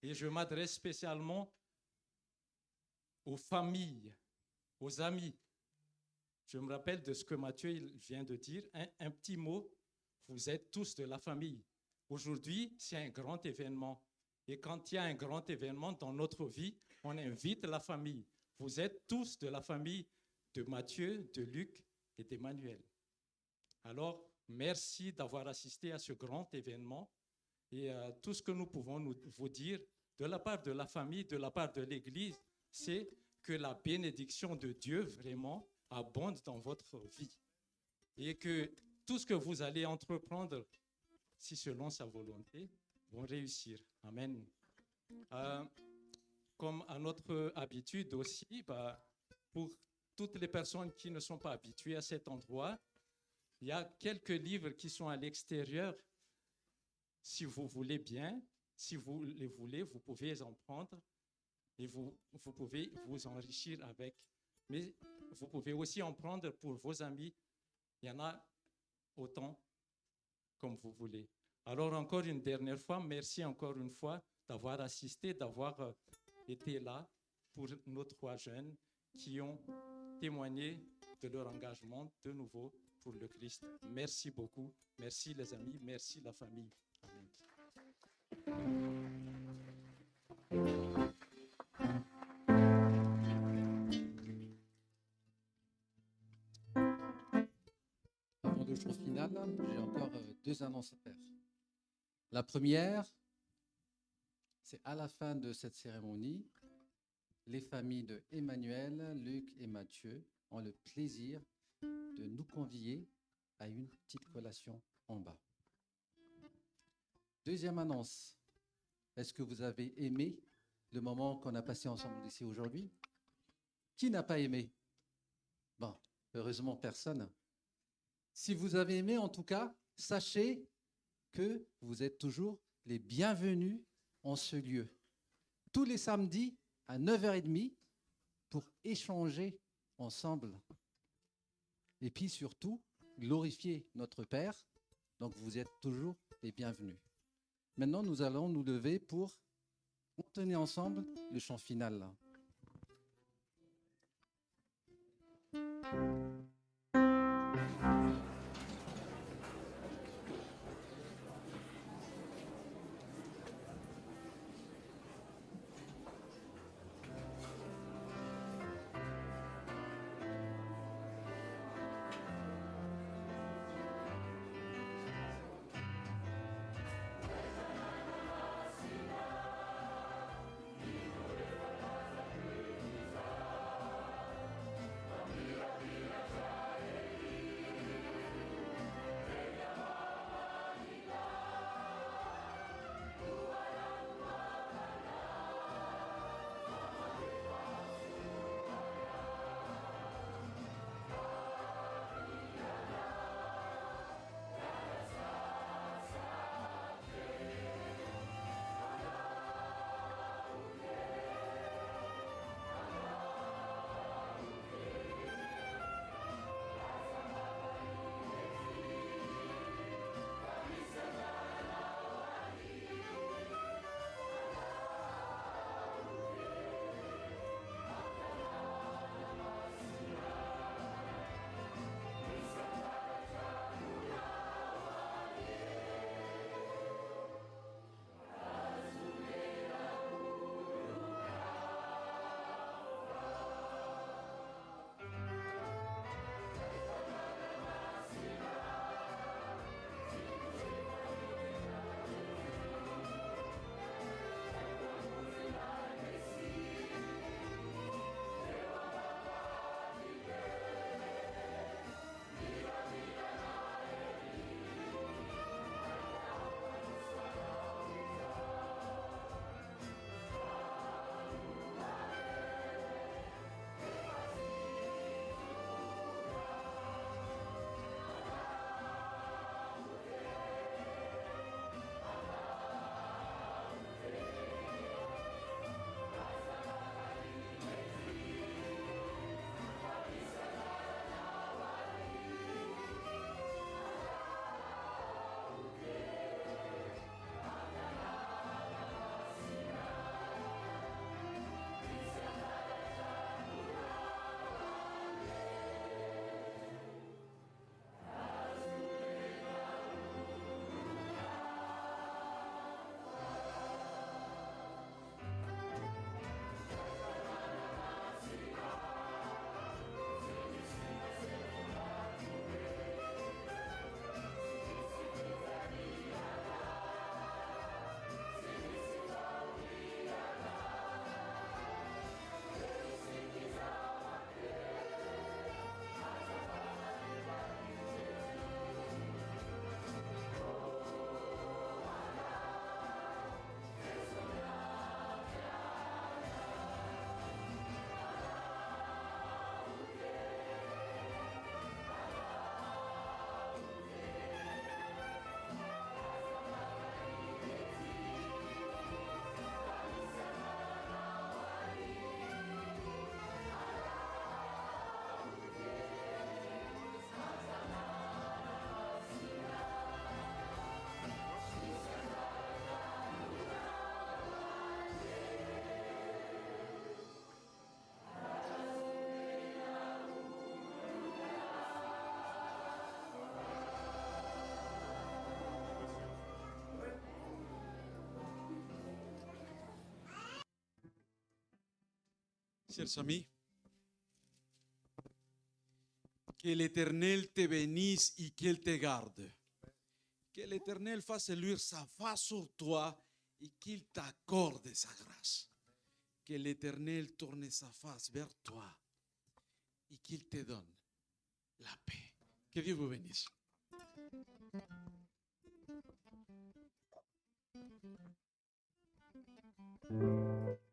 Et je m'adresse spécialement aux familles, aux amis. Je me rappelle de ce que Mathieu vient de dire. Un petit mot, vous êtes tous de la famille. Aujourd'hui, c'est un grand événement. Et quand il y a un grand événement dans notre vie, on invite la famille. Vous êtes tous de la famille de Mathieu, de Luc et d'Emmanuel. Alors, merci d'avoir assisté à ce grand événement. Et tout ce que nous pouvons vous dire de la part de la famille, de la part de l'Église, c'est que la bénédiction de Dieu vraiment abonde dans votre vie. Et que tout ce que vous allez entreprendre, si selon sa volonté, vont réussir. Amen. Comme à notre habitude aussi, pour toutes les personnes qui ne sont pas habituées à cet endroit, il y a quelques livres qui sont à l'extérieur. Si vous voulez bien, si vous les voulez, vous pouvez en prendre et vous pouvez vous enrichir avec. Mais vous pouvez aussi en prendre pour vos amis. Il y en a autant comme vous voulez. Alors encore une dernière fois, merci encore une fois d'avoir assisté, d'avoir été là pour nos trois jeunes qui ont témoigné de leur engagement de nouveau pour le Christ. Merci beaucoup. Merci les amis, merci la famille. Amen. Avant le jour final, j'ai encore deux annonces à faire. La première, c'est à la fin de cette cérémonie, les familles de Emmanuel, Luc et Mathieu ont le plaisir de nous convier à une petite collation en bas. Deuxième annonce, est-ce que vous avez aimé le moment qu'on a passé ensemble ici aujourd'hui? Qui n'a pas aimé? Bon, heureusement personne. Si vous avez aimé, en tout cas, sachez que vous êtes toujours les bienvenus en ce lieu. Tous les samedis à 9h30 pour échanger ensemble. Et puis surtout, glorifier notre Père. Donc vous êtes toujours les bienvenus. Maintenant, nous allons nous lever pour entonner ensemble le chant final. Chers amis, que l'Éternel te bénisse et qu'il te garde. Que l'Éternel fasse luire sa face sur toi et qu'il t'accorde sa grâce. Que l'Éternel tourne sa face vers toi et qu'il te donne la paix. Que Dieu vous bénisse. Thank you.